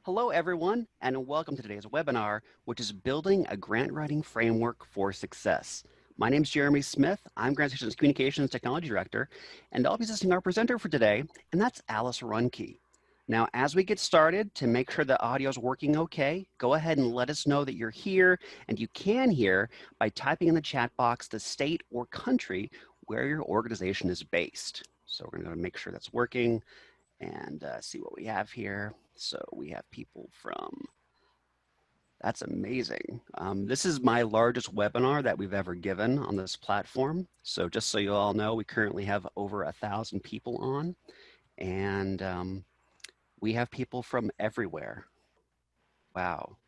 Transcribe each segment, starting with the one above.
Hello, everyone, and welcome to today's webinar, which is Building a Grant Writing Framework for Success. My name is Jeremy Smith. I'm Grantstation's Communications Technology Director, and I'll be assisting our presenter for today, and that's Alice Runke. Now, as we get started, to make sure the audio is working okay, go ahead and let us know that you're here, and you can hear by typing in the chat box the state or country where your organization is based. So we're going to make sure that's working and see what we have here. So we have people from, that's amazing. This is my largest webinar that we've ever given on this platform. So just so you all know, we currently have over 1,000 people on, and we have people from everywhere. Wow.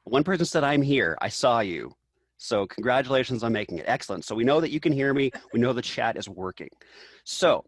One person said, I'm here, I saw you. So congratulations on making it. Excellent. So we know that you can hear me. We know the chat is working. So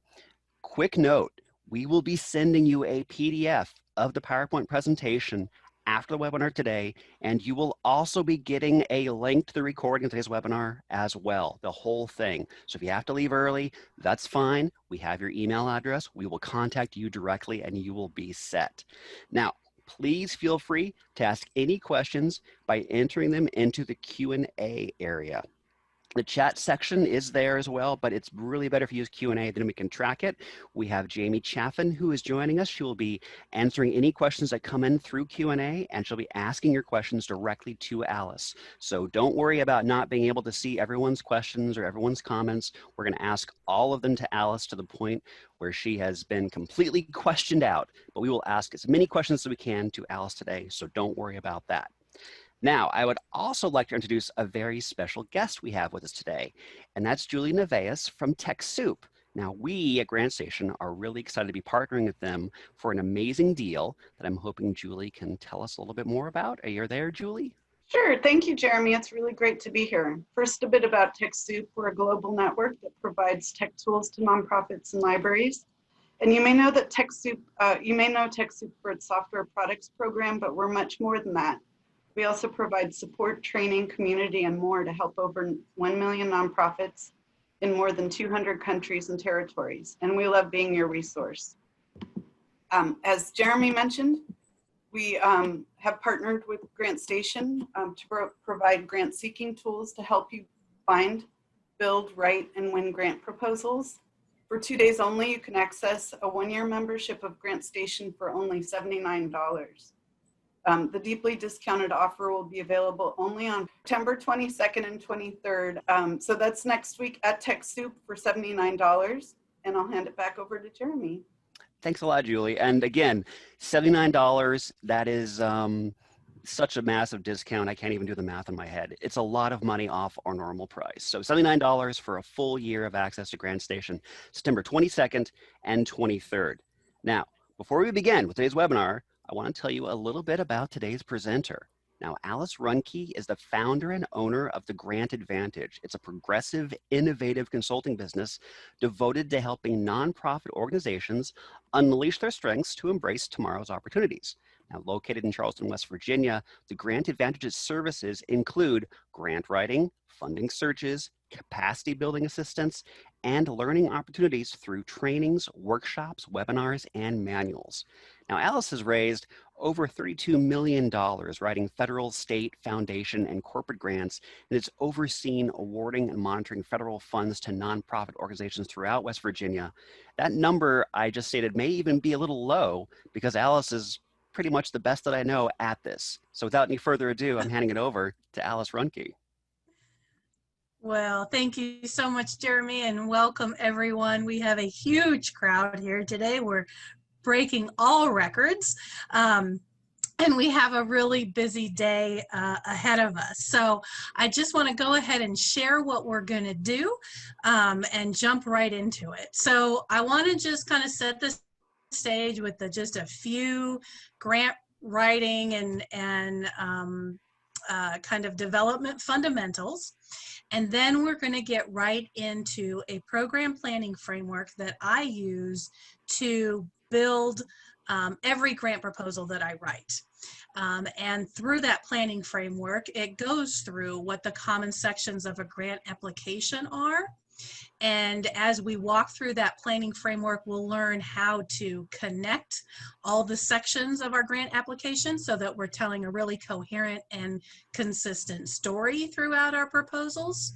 quick note, we will be sending you a PDF of the PowerPoint presentation after the webinar today, and you will also be getting a link to the recording of today's webinar as well, the whole thing. So if you have to leave early, that's fine. We have your email address. We will contact you directly and you will be set. Now, please feel free to ask any questions by entering them into the Q&A area. The chat section is there as well, but it's really better if you use Q&A, then we can track it. We have Jamie Chaffin who is joining us. She will be answering any questions that come in through Q&A, and she'll be asking your questions directly to Alice. So don't worry about not being able to see everyone's questions or everyone's comments. We're going to ask all of them to Alice to the point where she has been completely questioned out, but we will ask as many questions as we can to Alice today, so don't worry about that. Now, I would also like to introduce a very special guest we have with us today, and that's Julie Nevaez from TechSoup. Now, we at GrantStation are really excited to be partnering with them for an amazing deal that I'm hoping Julie can tell us a little bit more about. Are you there, Julie? Sure. Thank you, Jeremy. It's really great to be here. First, a bit about TechSoup. We're a global network that provides tech tools to nonprofits and libraries. And you may know that TechSoup, TechSoup for its software products program, but we're much more than that. We also provide support, training, community, and more to help over 1 million nonprofits in more than 200 countries and territories. And we love being your resource. As Jeremy mentioned, we have partnered with GrantStation to provide grant-seeking tools to help you find, build, write, and win grant proposals. For 2 days only, you can access a 1-year membership of GrantStation for only $79. The deeply discounted offer will be available only on September 22nd and 23rd. So that's next week at TechSoup for $79. And I'll hand it back over to Jeremy. Thanks a lot, Julie. And again, $79, that is such a massive discount. I can't even do the math in my head. It's a lot of money off our normal price. So $79 for a full year of access to GrantStation, September 22nd and 23rd. Now, before we begin with today's webinar, I want to tell you a little bit about today's presenter. Now, Alice Runke is the founder and owner of the Grant Advantage. It's a progressive, innovative consulting business devoted to helping nonprofit organizations unleash their strengths to embrace tomorrow's opportunities. Now, located in Charleston, West Virginia, the Grant Advantage's services include grant writing, funding searches, capacity building assistance, and learning opportunities through trainings, workshops, webinars, and manuals. Now, Alice has raised over $32 million writing federal, state, foundation, and corporate grants, and it's overseen awarding and monitoring federal funds to nonprofit organizations throughout West Virginia. That number I just stated may even be a little low because Alice is pretty much the best that I know at this. So without any further ado, I'm handing it over to Alice Runke. Well, thank you so much, Jeremy, and welcome everyone. We have a huge crowd here today. We're breaking all records, and we have a really busy day ahead of us. So I just want to go ahead and share what we're going to do and jump right into it. So I want to just kind of set the stage with just a few grant writing and kind of development fundamentals. And then we're going to get right into a program planning framework that I use to build every grant proposal that I write. And through that planning framework, it goes through what the common sections of a grant application are, And as we walk through that planning framework, we'll learn how to connect all the sections of our grant application so that we're telling a really coherent and consistent story throughout our proposals.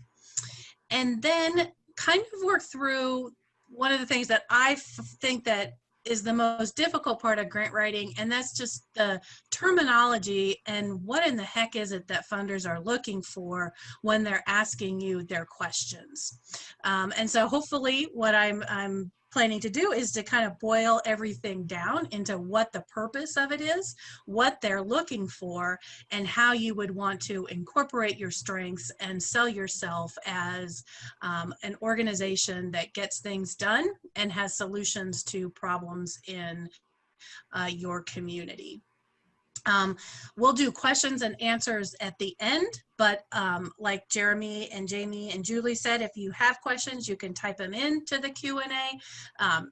And then kind of work through one of the things that I think that is the most difficult part of grant writing, and that's just the terminology and what in the heck is it that funders are looking for when they're asking you their questions. And so hopefully what I'm planning to do is to kind of boil everything down into what the purpose of it is, what they're looking for, and how you would want to incorporate your strengths and sell yourself as an organization that gets things done and has solutions to problems in your community. We'll do questions and answers at the end, but like Jeremy and Jamie and Julie said, if you have questions, you can type them into the Q&A.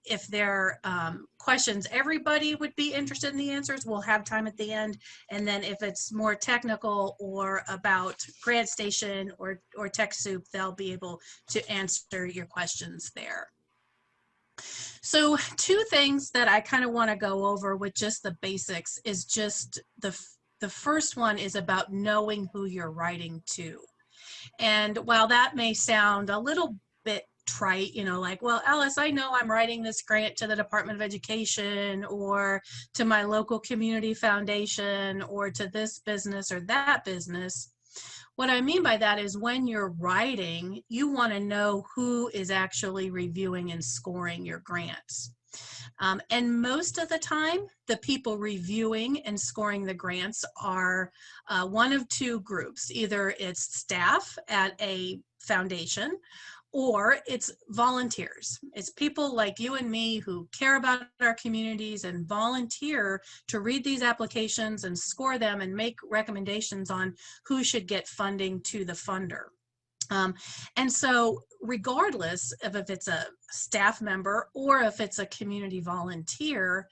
If there are questions everybody would be interested in the answers, we'll have time at the end. And then if it's more technical or about GrantStation or TechSoup, they'll be able to answer your questions there. So two things that I kind of want to go over with just the basics is just the first one is about knowing who you're writing to. And while that may sound a little bit trite, you know, like, well, Alice, I know I'm writing this grant to the Department of Education or to my local community foundation or to this business or that business. What I mean by that is when you're writing, you want to know who is actually reviewing and scoring your grants. And most of the time, the people reviewing and scoring the grants are one of two groups. Either it's staff at a foundation, or it's volunteers. It's people like you and me who care about our communities and volunteer to read these applications and score them and make recommendations on who should get funding to the funder. And so regardless of if it's a staff member or if it's a community volunteer,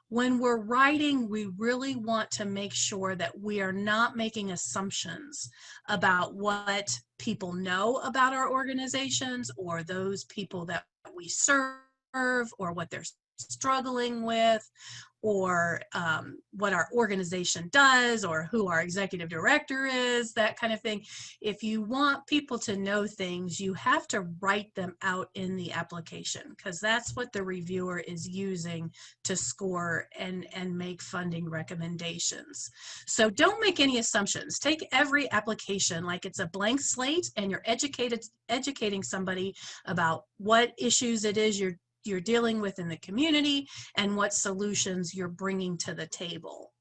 when we're writing, we really want to make sure that we are not making assumptions about what people know about our organizations or those people that we serve or what they're struggling with or what our organization does or who our executive director is, that kind of thing. If you want people to know things, you have to write them out in the application because that's what the reviewer is using to score and make funding recommendations. So don't make any assumptions. Take every application like it's a blank slate and you're educating somebody about what issues it is you're dealing with in the community and what solutions you're bringing to the table.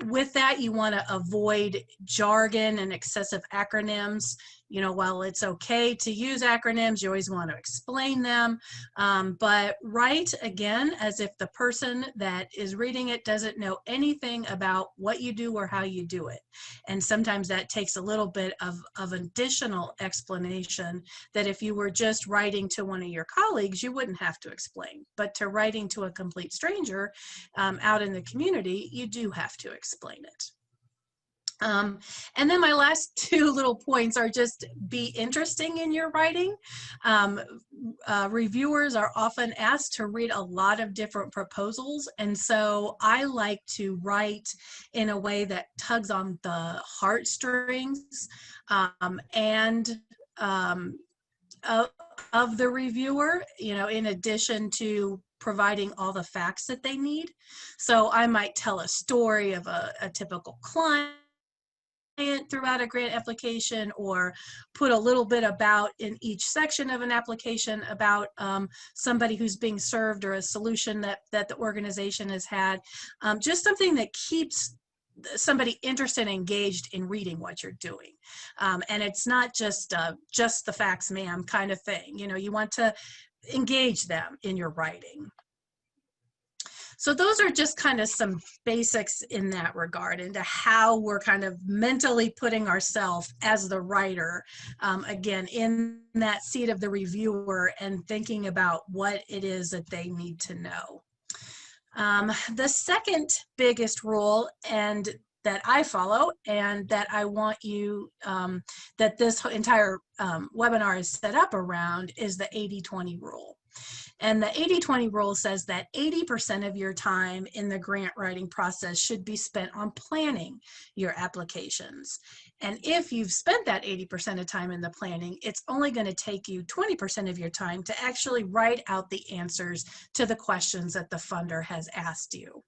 With that, you want to avoid jargon and excessive acronyms. You know, while it's okay to use acronyms, you always want to explain them, but write again as if the person that is reading it doesn't know anything about what you do or how you do it. And sometimes that takes a little bit of additional explanation that if you were just writing to one of your colleagues, you wouldn't have to explain. But to writing to a complete stranger out in the community, you do have to explain it. And then my last two little points are just be interesting in your writing. Reviewers are often asked to read a lot of different proposals, and so I like to write in a way that tugs on the heartstrings of the reviewer, you know, in addition to providing all the facts that they need. So I might tell a story of a typical client throughout a grant application, or put a little bit about in each section of an application about somebody who's being served or a solution that the organization has had. Just something that keeps somebody interested and engaged in reading what you're doing. And it's not just the facts, ma'am, kind of thing. You know, you want to engage them in your writing. So those are just kind of some basics in that regard into how we're kind of mentally putting ourselves as the writer, again, in that seat of the reviewer and thinking about what it is that they need to know. The second biggest rule, and that I follow and that I want you, that this entire webinar is set up around is the 80-20 rule. And the 80-20 rule says that 80% of your time in the grant writing process should be spent on planning your applications. And if you've spent that 80% of time in the planning, it's only going to take you 20% of your time to actually write out the answers to the questions that the funder has asked you.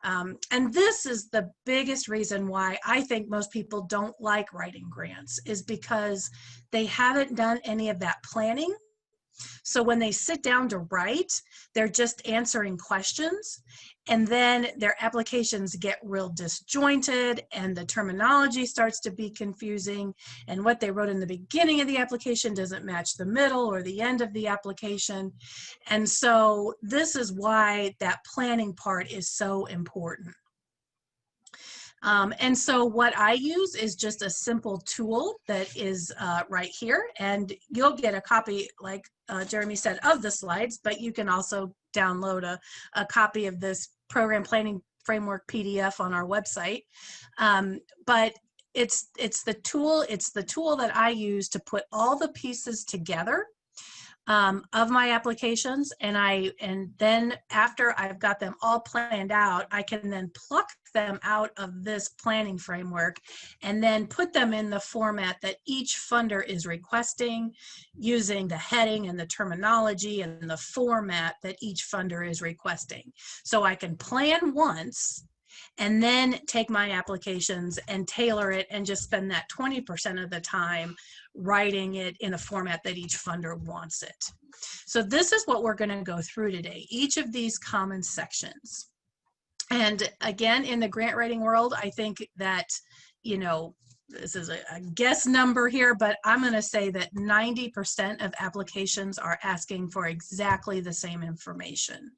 And this is the biggest reason why I think most people don't like writing grants, is because they haven't done any of that planning. So when they sit down to write, they're just answering questions, and then their applications get real disjointed and the terminology starts to be confusing, and what they wrote in the beginning of the application doesn't match the middle or the end of the application. And so this is why that planning part is so important. And so what I use is just a simple tool that is right here, and you'll get a copy, like Jeremy said, of the slides, but you can also download a copy of this program planning framework PDF on our website. But it's the tool that I use to put all the pieces together of my applications, and then after I've got them all planned out, I can then pluck them out of this planning framework and then put them in the format that each funder is requesting, using the heading and the terminology and the format that each funder is requesting. So I can plan once and then take my applications and tailor it and just spend that 20% of the time writing it in a format that each funder wants it. So this is what we're going to go through today, each of these common sections. And again, in the grant writing world, I think that, you know, this is a guess number here, but I'm going to say that 90% of applications are asking for exactly the same information.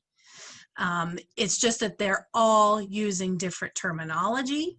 It's just that they're all using different terminology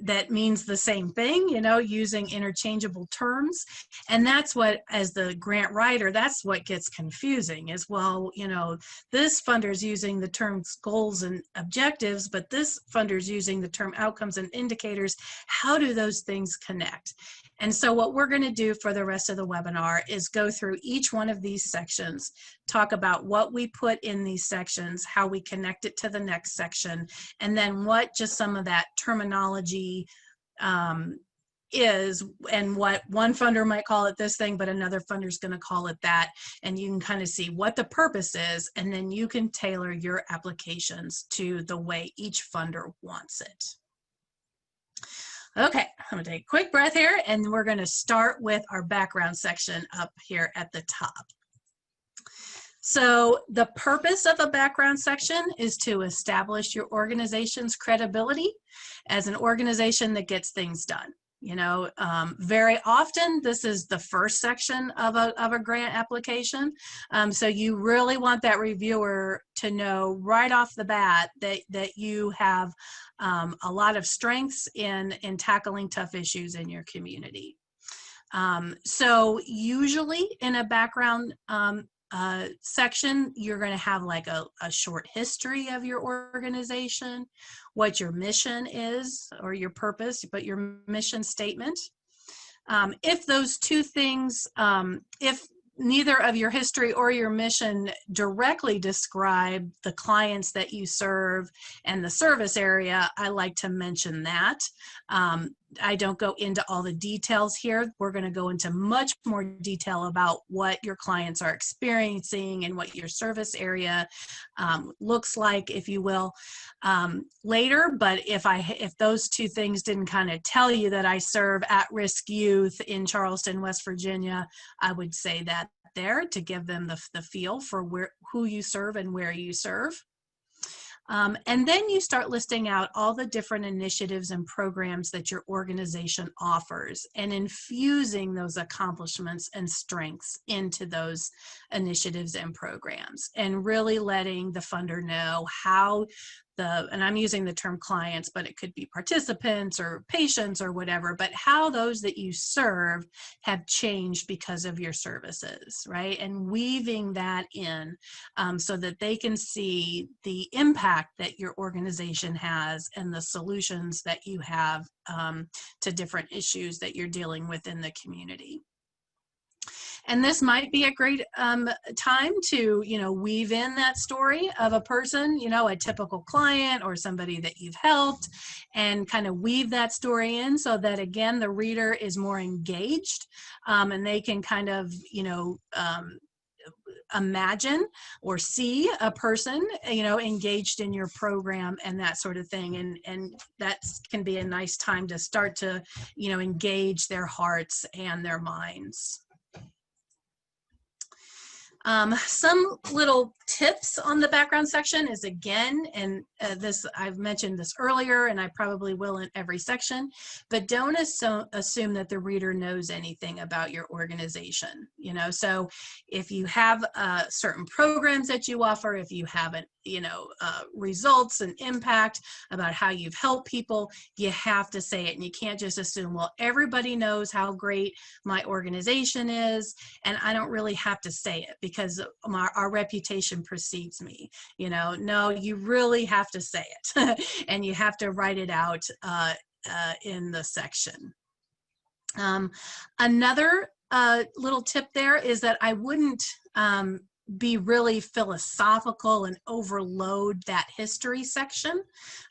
that means the same thing, you know, using interchangeable terms. And that's what, as the grant writer, that's what gets confusing is, well, you know, this funder is using the terms goals and objectives, but this funder is using the term outcomes and indicators. How do those things connect? And so what we're going to do for the rest of the webinar is go through each one of these sections, talk about what we put in these sections, how we connect it to the next section, and then what just some of that terminology is, and what one funder might call it this thing, but another funder is going to call it that. And you can kind of see what the purpose is, and then you can tailor your applications to the way each funder wants it. Okay, I'm gonna take a quick breath here, and we're gonna start with our background section up here at the top. So the purpose of a background section is to establish your organization's credibility as an organization that gets things done. You know, very often this is the first section of a grant application. So you really want that reviewer to know right off the bat that you have a lot of strengths in tackling tough issues in your community. So usually in a background section, you're going to have like a short history of your organization, what your mission is, or your purpose, but your mission statement. If those two things, if neither of your history or your mission directly describe the clients that you serve and the service area, I like to mention that. I don't go into all the details here. We're going to go into much more detail about what your clients are experiencing and what your service area looks like, if you will, later. But if those two things didn't kind of tell you that I serve at-risk youth in Charleston, West Virginia, I would say that there to give them the feel for who you serve and where you serve. And then you start listing out all the different initiatives and programs that your organization offers and infusing those accomplishments and strengths into those initiatives and programs, and really letting the funder know how and I'm using the term clients, but it could be participants or patients or whatever, but how those that you serve have changed because of your services, right? And weaving that in so that they can see the impact that your organization has and the solutions that you have to different issues that you're dealing with in the community. And this might be a great time to, weave in that story of a person, a typical client or somebody that you've helped, and kind of weave that story in so that, again, the reader is more engaged and they can kind of, imagine or see a person, engaged in your program and that sort of thing. And that can be a nice time to start to, engage their hearts and their minds. Some little tips on the background section is, again, and this, I've mentioned this earlier and I probably will in every section, but don't assume that the reader knows anything about your organization. So if you have certain programs that you offer, if you have results and impact about how you've helped people, you have to say it, and you can't just assume, well, everybody knows how great my organization is and I don't really have to say it because our reputation precedes me. No, you really have to say it and you have to write it out in the section. Another little tip there is that I wouldn't be really philosophical and overload that history section.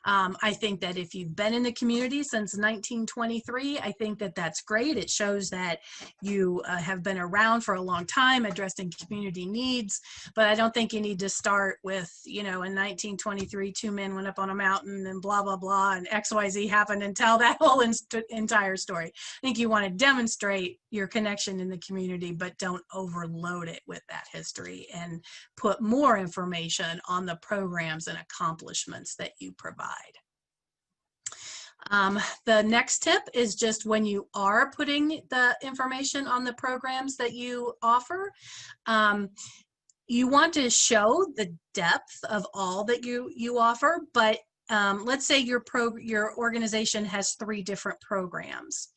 I think that if you've been in the community since 1923, I think that that's great. It shows that you have been around for a long time addressing community needs, but I don't think you need to start with, in 1923, two men went up on a mountain and blah, blah, blah, and XYZ happened, and tell that whole entire story. I think you want to demonstrate your connection in the community, but don't overload it with that history and put more information on the programs and accomplishments that you provide. The next tip is just when you are putting the information on the programs that you offer, you want to show the depth of all that you offer, but let's say your organization has 3 different programs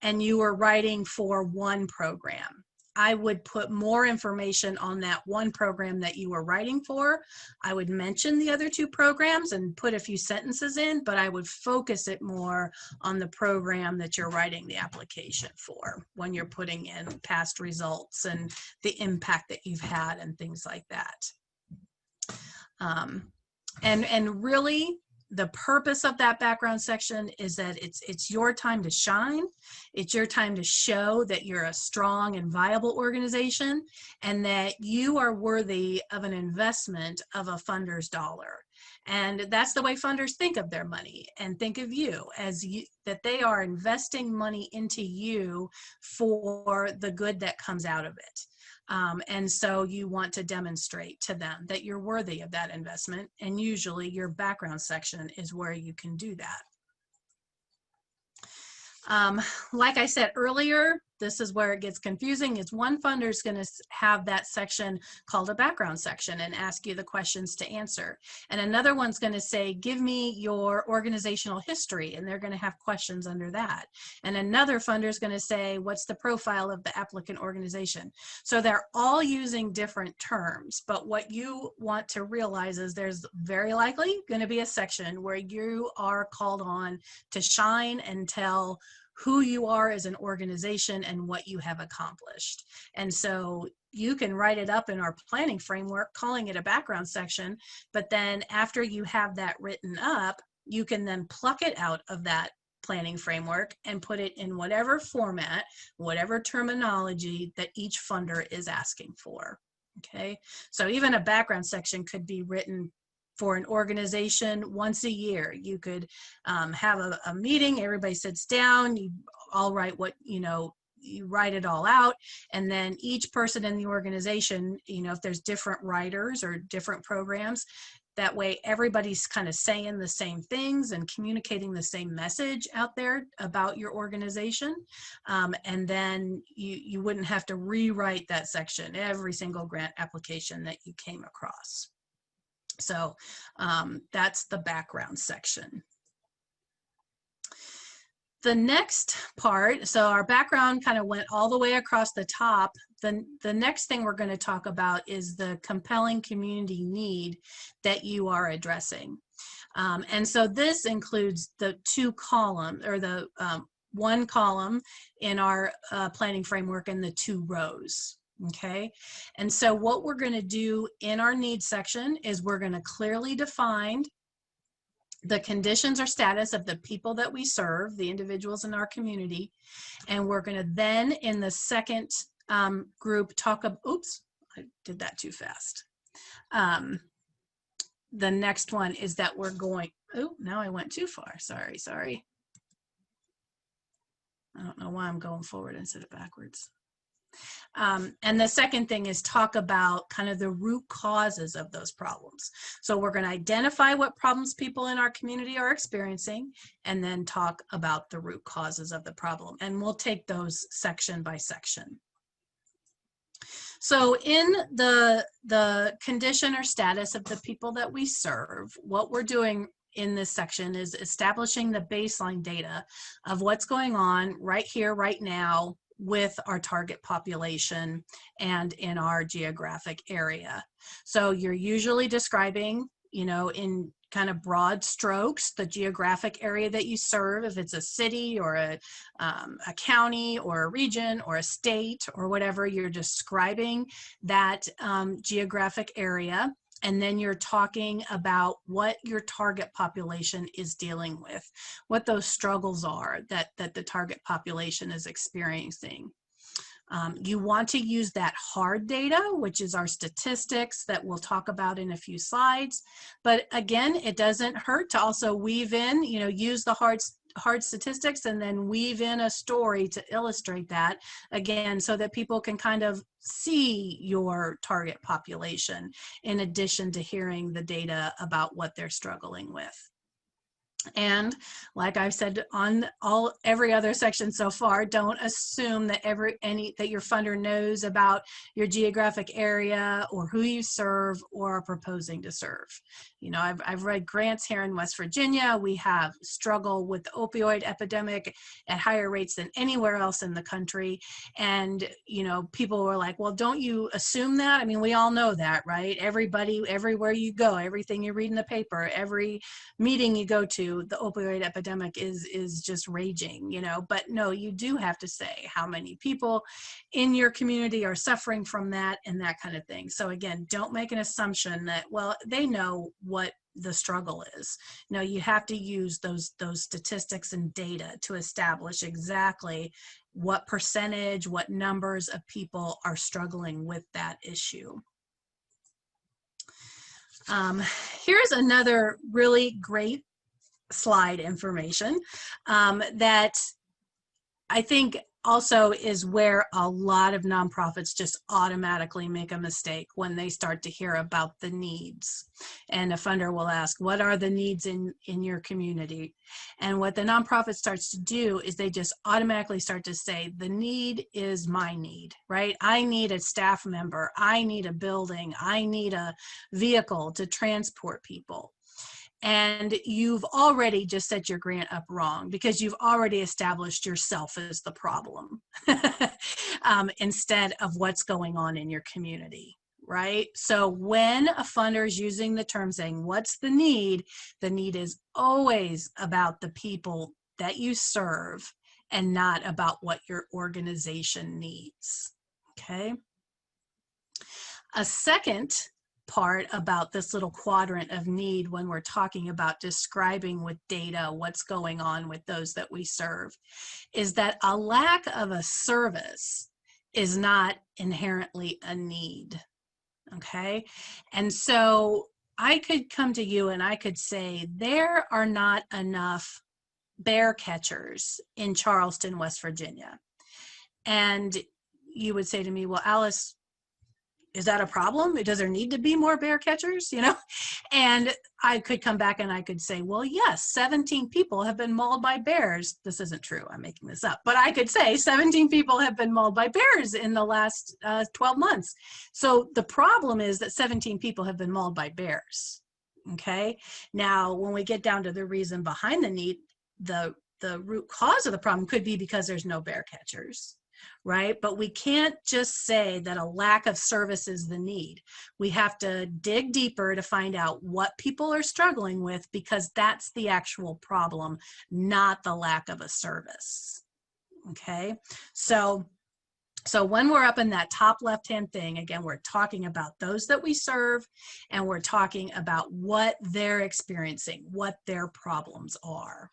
and you are writing for one program. I would put more information on that one program that you were writing for. I would mention the other 2 programs and put a few sentences in, but I would focus it more on the program that you're writing the application for when you're putting in past results and the impact that you've had and things like that. And really, the purpose of that background section is that it's your time to shine. It's your time to show that you're a strong and viable organization and that you are worthy of an investment of a funder's dollar. And that's the way funders think of their money and think of you as that they are investing money into you for the good that comes out of it. And so you want to demonstrate to them that you're worthy of that investment. And usually your background section is where you can do that. Like I said earlier, this is where it gets confusing, is one funder is going to have that section called a background section and ask you the questions to answer. And another one's going to say, give me your organizational history, and they're going to have questions under that. And another funder is going to say, what's the profile of the applicant organization? So they're all using different terms, but what you want to realize is there's very likely going to be a section where you are called on to shine and tell who you are as an organization and what you have accomplished. And so you can write it up in our planning framework, calling it a background section, but then after you have that written up, you can then pluck it out of that planning framework and put it in whatever format, whatever terminology that each funder is asking for. Okay, so even a background section could be written for an organization once a year. You could have a meeting, everybody sits down, you all write what, you write it all out, and then each person in the organization, if there's different writers or different programs, that way everybody's kind of saying the same things and communicating the same message out there about your organization. And then you wouldn't have to rewrite that section every single grant application that you came across. So that's the background section. The next part, so our background kind of went all the way across the top. The next thing we're going to talk about is the compelling community need that you are addressing. And so this includes the two columns, or the one column in our planning framework and the two rows. Okay, and so what we're going to do in our needs section is we're going to clearly define the conditions or status of the people that we serve, the individuals in our community, and we're going to then in the second group talk about, oops, I did that too fast. The next one is that we're going, oh, now I went too far. Sorry. I don't know why I'm going forward instead of backwards. And the second thing is talk about kind of the root causes of those problems. So we're going to identify what problems people in our community are experiencing, and then talk about the root causes of the problem. And we'll take those section by section. So in the condition or status of the people that we serve, what we're doing in this section is establishing the baseline data of what's going on right here, right now, with our target population and in our geographic area. So you're usually describing, you know, in kind of broad strokes, the geographic area that you serve, if it's a city or a county or a region or a state or whatever, you're describing that geographic area. And then you're talking about what your target population is dealing with, what those struggles are that the target population is experiencing. You want to use that hard data, which is our statistics that we'll talk about in a few slides. But again, it doesn't hurt to also weave in, you know, use the hard statistics and then weave in a story to illustrate that, again, so that people can kind of see your target population in addition to hearing the data about what they're struggling with. And like I've said on every other section so far, don't assume that that your funder knows about your geographic area or who you serve or are proposing to serve. You know, I've read grants here in West Virginia. We have struggle with the opioid epidemic at higher rates than anywhere else in the country. And, you know, people were like, well, don't you assume that? I mean, we all know that, right? Everybody, everywhere you go, everything you read in the paper, every meeting you go to, the opioid epidemic is just raging, you know. But no, you do have to say how many people in your community are suffering from that and that kind of thing. So again, don't make an assumption that, well, they know what the struggle is. No, you have to use those statistics and data to establish exactly what percentage, what numbers of people are struggling with that issue. Here's another really great slide information that I think also is where a lot of nonprofits just automatically make a mistake when they start to hear about the needs. And a funder will ask, what are the needs in your community? And what the nonprofit starts to do is they just automatically start to say, the need is my need, right? I need a staff member. I need a building. I need a vehicle to transport people. And you've already just set your grant up wrong because you've already established yourself as the problem instead of what's going on in your community, right? So when a funder is using the term saying, what's the need is always about the people that you serve and not about what your organization needs, okay? A second part about this little quadrant of need when we're talking about describing with data what's going on with those that we serve is that a lack of a service is not inherently a need, okay? And so I could come to you and I could say there are not enough bear catchers in Charleston, West Virginia. And you would say to me, well, Alice, is that a problem? Does there need to be more bear catchers, you know? And I could come back and I could say, well, yes, 17 people have been mauled by bears. This isn't true, I'm making this up. But I could say 17 people have been mauled by bears in the last 12 months. So the problem is that 17 people have been mauled by bears. Okay. Now, when we get down to the reason behind the need, the root cause of the problem could be because there's no bear catchers, right? But we can't just say that a lack of service is the need. We have to dig deeper to find out what people are struggling with, because that's the actual problem, not the lack of a service. Okay. So when we're up in that top left-hand thing, again, we're talking about those that we serve, and we're talking about what they're experiencing, what their problems are.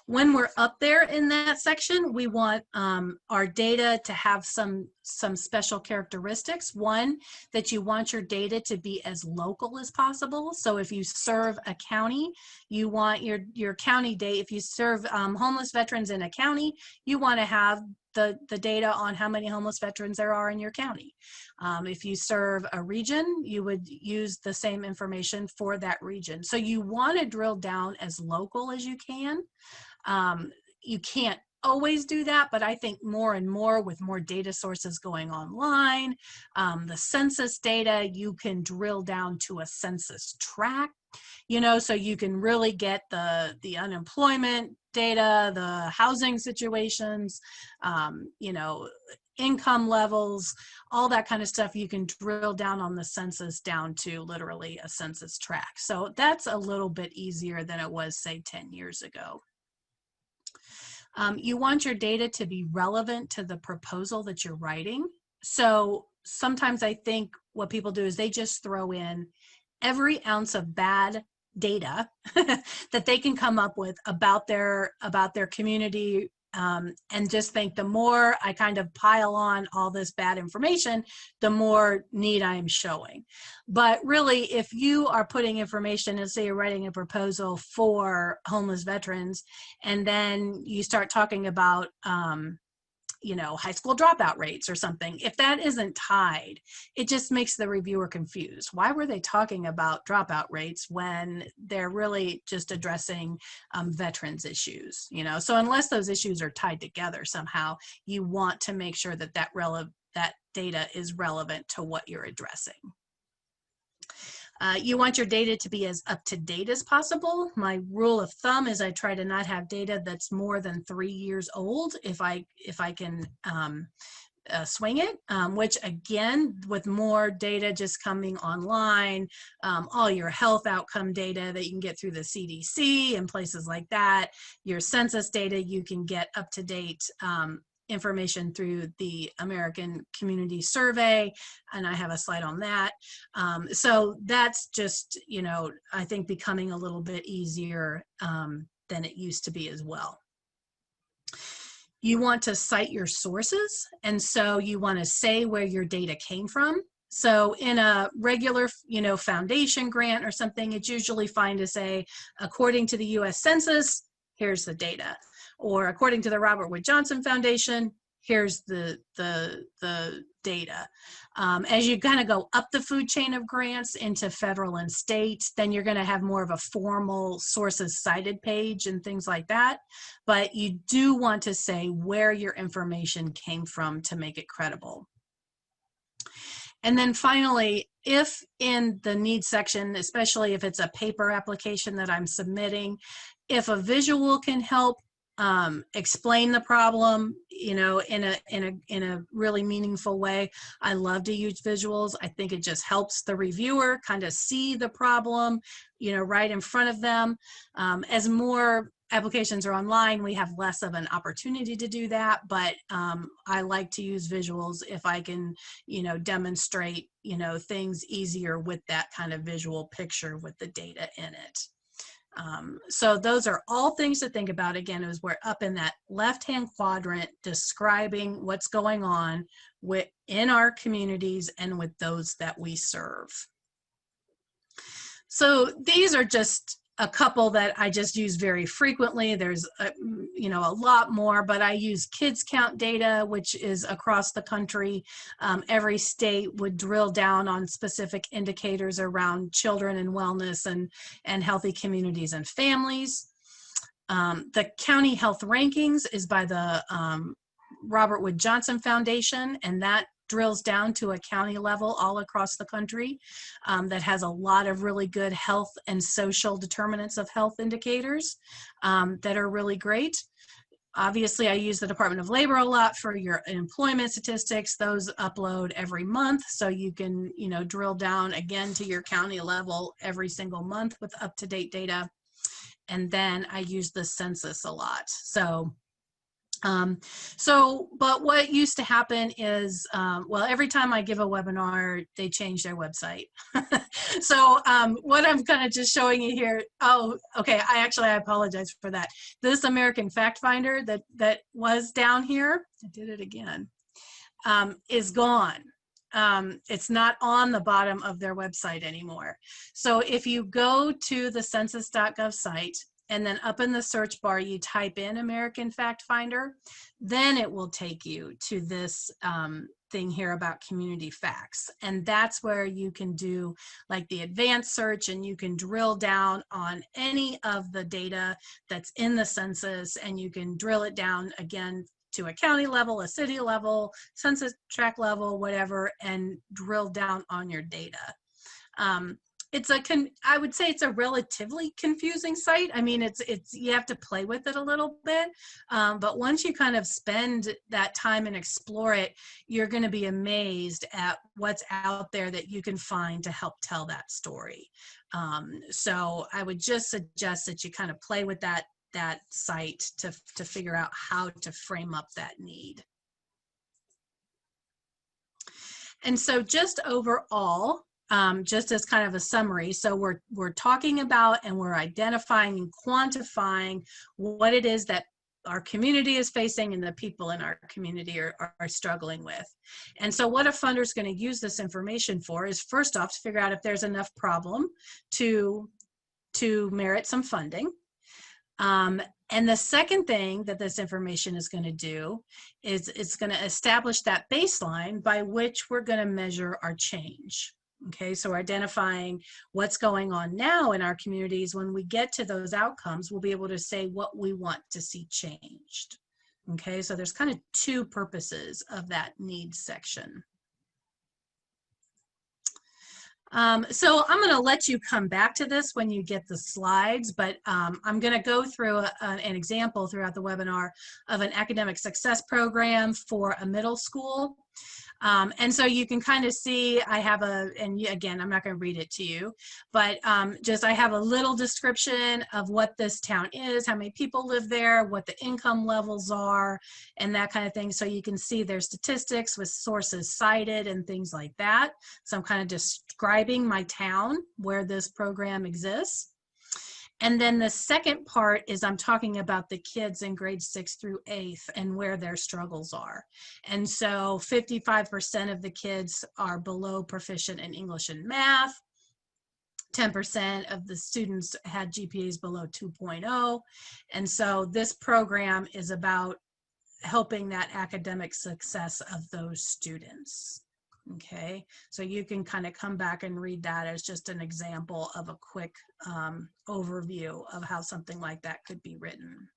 When we're up there in that section, we want our data to have some special characteristics. One, that you want your data to be as local as possible. So if you serve a county, you want your county data. If you serve homeless veterans in a county, you want to have the data on how many homeless veterans there are in your county. If you serve a region, you would use the same information for that region. So you want to drill down as local as you can. You can't always do that, but I think more and more, with more data sources going online, the census data, you can drill down to a census tract, so you can really get the unemployment data, the housing situations, income levels, all that kind of stuff. You can drill down on the census down to literally a census tract. So that's a little bit easier than it was, say, 10 years ago. You want your data to be relevant to the proposal that you're writing. So sometimes I think what people do is they just throw in every ounce of bad data that they can come up with about their community, and just think the more I kind of pile on all this bad information, the more need I am showing. But really, if you are putting information, and say you're writing a proposal for homeless veterans, and then you start talking about high school dropout rates or something, if that isn't tied, it just makes the reviewer confused. Why were they talking about dropout rates when they're really just addressing veterans issues? So unless those issues are tied together somehow, you want to make sure that that data is relevant to what you're addressing. You want your data to be as up-to-date as possible. My rule of thumb is I try to not have data that's more than 3 years old if I can swing it, which again, with more data just coming online, all your health outcome data that you can get through the CDC and places like that, your census data, you can get up-to-date information through the American Community Survey, and I have a slide on that. So that's just, I think becoming a little bit easier than it used to be as well. You want to cite your sources, and so you want to say where your data came from. So in a regular, foundation grant or something, it's usually fine to say, according to the US Census, here's the data. Or according to the Robert Wood Johnson Foundation, here's the data. As you kind of go up the food chain of grants into federal and state, then you're going to have more of a formal sources cited page and things like that. But you do want to say where your information came from to make it credible. And then finally, if in the needs section, especially if it's a paper application that I'm submitting, if a visual can help explain the problem, in a really meaningful way, I love to use visuals. I think it just helps the reviewer kind of see the problem, right in front of them. As more applications are online, we have less of an opportunity to do that, but I like to use visuals if I can, demonstrate, things easier with that kind of visual picture with the data in it. So those are all things to think about. Again, as we're up in that left-hand quadrant, describing what's going on in our communities and with those that we serve. So these are just a couple that I just use very frequently. There's a lot more, but I use kids count data, which is across the country. Every state would drill down on specific indicators around children and wellness and healthy communities and families. The county health rankings is by the Robert Wood Johnson Foundation, and that drills down to a county level all across the country that has a lot of really good health and social determinants of health indicators that are really great. Obviously, I use the Department of Labor a lot for your employment statistics. Those upload every month, so you can, drill down again to your county level every single month with up-to-date data. And then I use the census a lot. But what used to happen is, well, every time I give a webinar, they change their website. So what I'm kind of just showing you here, oh, okay, I apologize for that. This American Fact Finder that was down here, I did it again, is gone. It's not on the bottom of their website anymore. So if you go to the census.gov site, and then up in the search bar, you type in American Fact Finder, then it will take you to this thing here about community facts. And that's where you can do like the advanced search, and you can drill down on any of the data that's in the census, and you can drill it down again to a county level, a city level, census tract level, whatever, and drill down on your data. I would say it's a relatively confusing site. I mean, you have to play with it a little bit, but once you kind of spend that time and explore it, you're going to be amazed at what's out there that you can find to help tell that story. So I would just suggest that you kind of play with that site to figure out how to frame up that need. And so just overall, just as kind of a summary, so we're talking about and we're identifying and quantifying what it is that our community is facing and the people in our community are struggling with. And so what a funder is going to use this information for is, first off, to figure out if there's enough problem to merit some funding. And the second thing that this information is going to do is it's going to establish that baseline by which we're going to measure our change. Okay, so we're identifying what's going on now in our communities. When we get to those outcomes, we'll be able to say what we want to see changed. Okay, so there's kind of two purposes of that needs section. So I'm going to let you come back to this when you get the slides, but I'm going to go through an example throughout the webinar of an academic success program for a middle school. And so you can kind of see I have and again, I'm not going to read it to you, but I have a little description of what this town is, how many people live there, what the income levels are, and that kind of thing. So you can see their statistics with sources cited and things like that. So I'm kind of describing my town where this program exists. And then the second part is I'm talking about the kids in grades 6 through 8th and where their struggles are. And so 55% of the kids are below proficient in English and math. 10% of the students had GPAs below 2.0. And so this program is about helping that academic success of those students. Okay, so you can kind of come back and read that as just an example of a quick overview of how something like that could be written.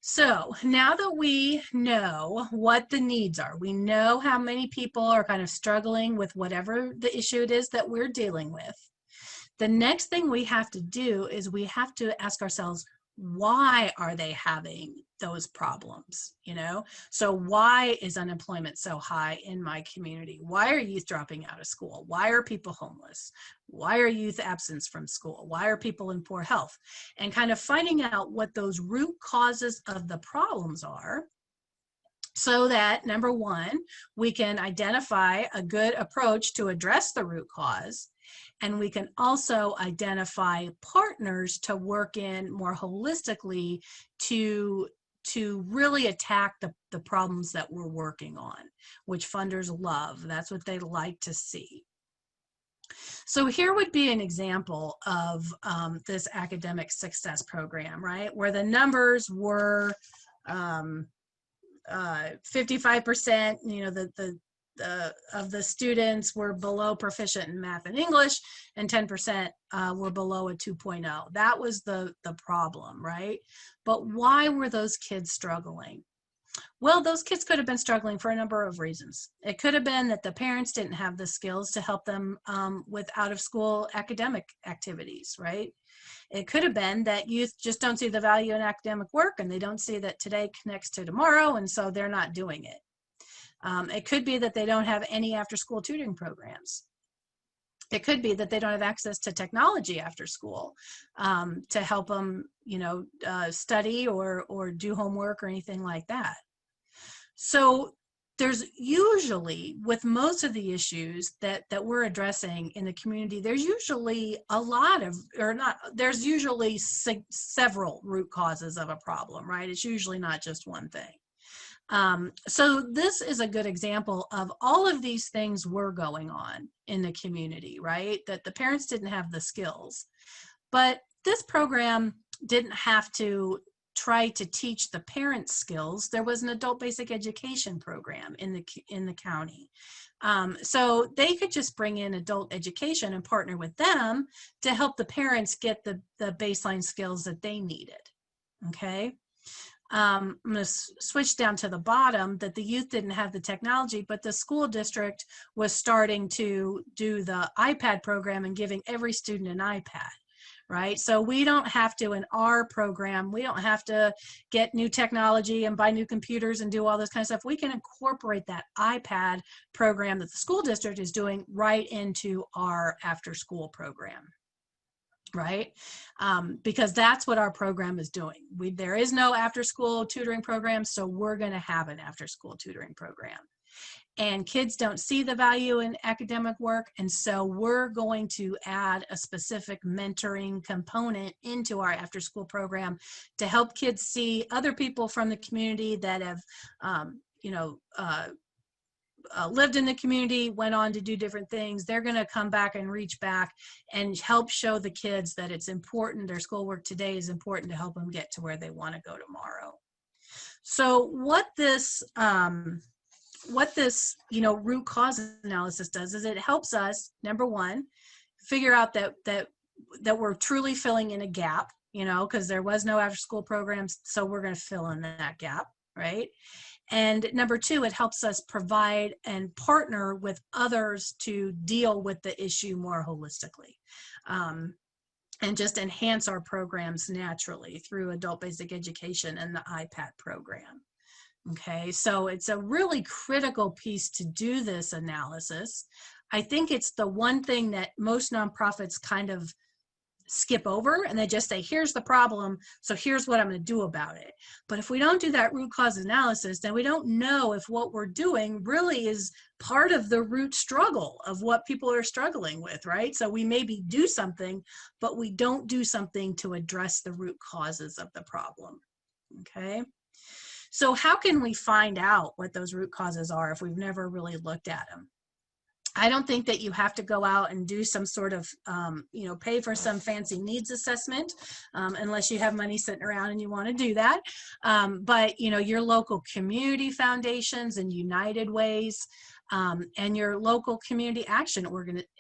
So now that we know what the needs are, we know how many people are kind of struggling with whatever the issue it is that we're dealing with. The next thing we have to do is we have to ask ourselves, why are they having those problems? So why is unemployment so high in my community? Why are youth dropping out of school? Why are people homeless? Why are youth absent from school? Why are people in poor health? And kind of finding out what those root causes of the problems are, so that, number one, we can identify a good approach to address the root cause. And we can also identify partners to work in more holistically to really attack the problems that we're working on, which funders love. That's what they like to see. So here would be an example of this academic success program, right? Where the numbers were 55%, of the students were below proficient in math and English, and 10% were below a 2.0. That was the problem, right? But why were those kids struggling? Well, those kids could have been struggling for a number of reasons. It could have been that the parents didn't have the skills to help them with out of school academic activities, right? It could have been that youth just don't see the value in academic work and they don't see that today connects to tomorrow, and so they're not doing it. It could be that they don't have any after school tutoring programs. It could be that they don't have access to technology after school to help them, study or do homework or anything like that. So there's usually, with most of the issues that we're addressing in the community, there's usually a lot of, or not, there's usually several root causes of a problem, right? It's usually not just one thing. So this is a good example of all of these things were going on in the community, right? That the parents didn't have the skills. But this program didn't have to try to teach the parents skills. There was an adult basic education program in the county. So they could just bring in adult education and partner with them to help the parents get the baseline skills that they needed, okay? I'm going to switch down to the bottom, that the youth didn't have the technology, but the school district was starting to do the iPad program and giving every student an iPad, right? So we don't have to, in our program, we don't have to get new technology and buy new computers and do all this kind of stuff. We can incorporate that iPad program that the school district is doing right into our after school program. Right? Because that's what our program is doing. There is no after school tutoring program, so we're going to have an after school tutoring program. And kids don't see the value in academic work, and so we're going to add a specific mentoring component into our after school program to help kids see other people from the community that have lived in the community, went on to do different things. They're going to come back and reach back and help show the kids that it's important, their schoolwork today is important to help them get to where they want to go tomorrow. So what this root cause analysis does is it helps us, number one, figure out that we're truly filling in a gap, because there was no after school programs, so we're going to fill in that gap, right? And number two, it helps us provide and partner with others to deal with the issue more holistically, and just enhance our programs naturally through adult basic education and the iPad program. Okay, so it's a really critical piece to do this analysis. I think it's the one thing that most nonprofits kind of skip over, and they just say, here's the problem, so here's what I'm going to do about it. But if we don't do that root cause analysis, then we don't know if what we're doing really is part of the root struggle of what people are struggling with, right? So we maybe do something, but we don't do something to address the root causes of the problem. Okay, so how can we find out what those root causes are if we've never really looked at them? I don't think that you have to go out and do some sort of, pay for some fancy needs assessment, unless you have money sitting around and you want to do that. But, your local community foundations and United Ways, and your local community action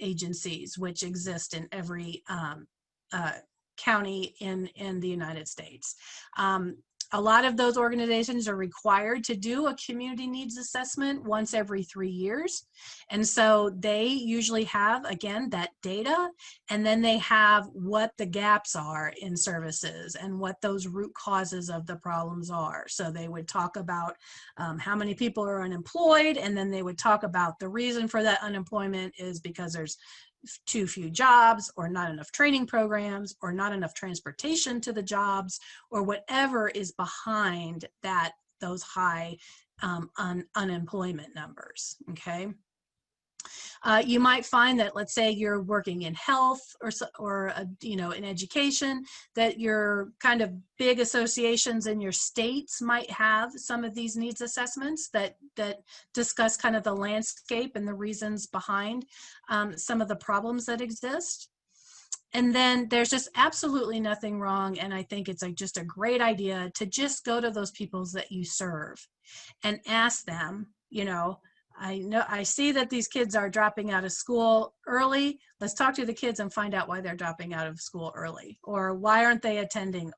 agencies, which exist in every county in the United States. A lot of those organizations are required to do a community needs assessment once every 3 years. And so they usually have, again, that data, and then they have what the gaps are in services and what those root causes of the problems are. So they would talk about how many people are unemployed, and then they would talk about the reason for that unemployment is because there's too few jobs, or not enough training programs, or not enough transportation to the jobs, or whatever is behind those high unemployment numbers. Okay. You might find that, let's say you're working in health or in education, that your kind of big associations in your states might have some of these needs assessments that discuss kind of the landscape and the reasons behind some of the problems that exist. And then there's just absolutely nothing wrong, and I think it's just a great idea to just go to those people that you serve and ask them, I see that these kids are dropping out of school early. Let's talk to the kids and find out why they're dropping out of school early, or why aren't they attending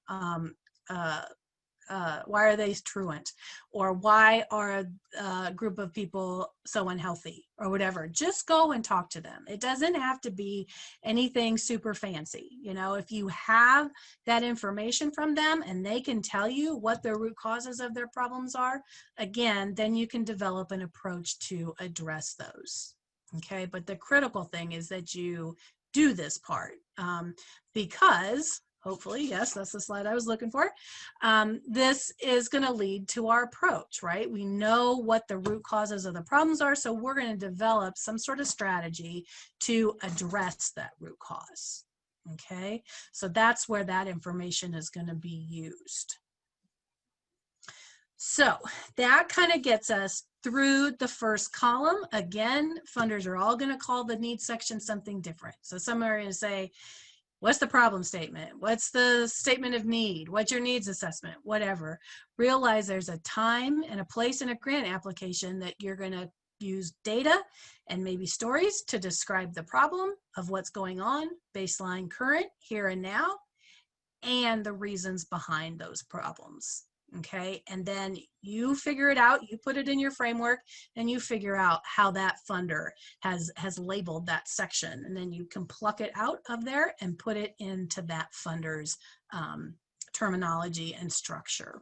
why are they truant, or why are a group of people so unhealthy, or whatever. Just go and talk to them. It doesn't have to be anything super fancy. You know, if you have that information from them and they can tell you what the root causes of their problems are, again, then you can develop an approach to address those. Okay, but the critical thing is that you do this part, because hopefully, yes, that's the slide I was looking for. This is going to lead to our approach, right? We know what the root causes of the problems are, so we're going to develop some sort of strategy to address that root cause. Okay, so that's where that information is going to be used. So that kind of gets us through the first column. Again, funders are all going to call the needs section something different. So some are going to say, what's the problem statement? What's the statement of need? What's your needs assessment? Whatever. Realize there's a time and a place in a grant application that you're going to use data and maybe stories to describe the problem of what's going on, baseline, current, here and now, and the reasons behind those problems. Okay, and then you figure it out, you put it in your framework, and you figure out how that funder has labeled that section, and then you can pluck it out of there and put it into that funder's terminology and structure.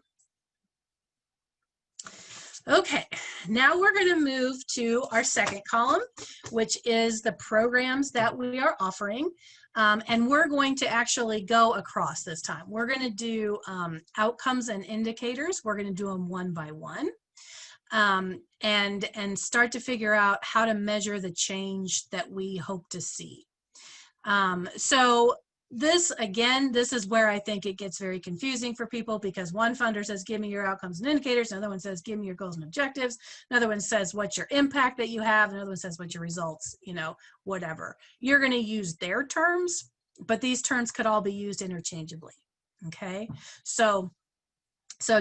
Okay, now we're going to move to our second column, which is the programs that we are offering. And we're going to actually go across this time. We're going to do outcomes and indicators. We're going to do them one by one, and start to figure out how to measure the change that we hope to see. So this, again, this is where I think it gets very confusing for people, because one funder says, give me your outcomes and indicators. Another one says, give me your goals and objectives. Another one says, what's your impact that you have? Another one says, what's your results, you know, whatever. You're going to use their terms, but these terms could all be used interchangeably. Okay. So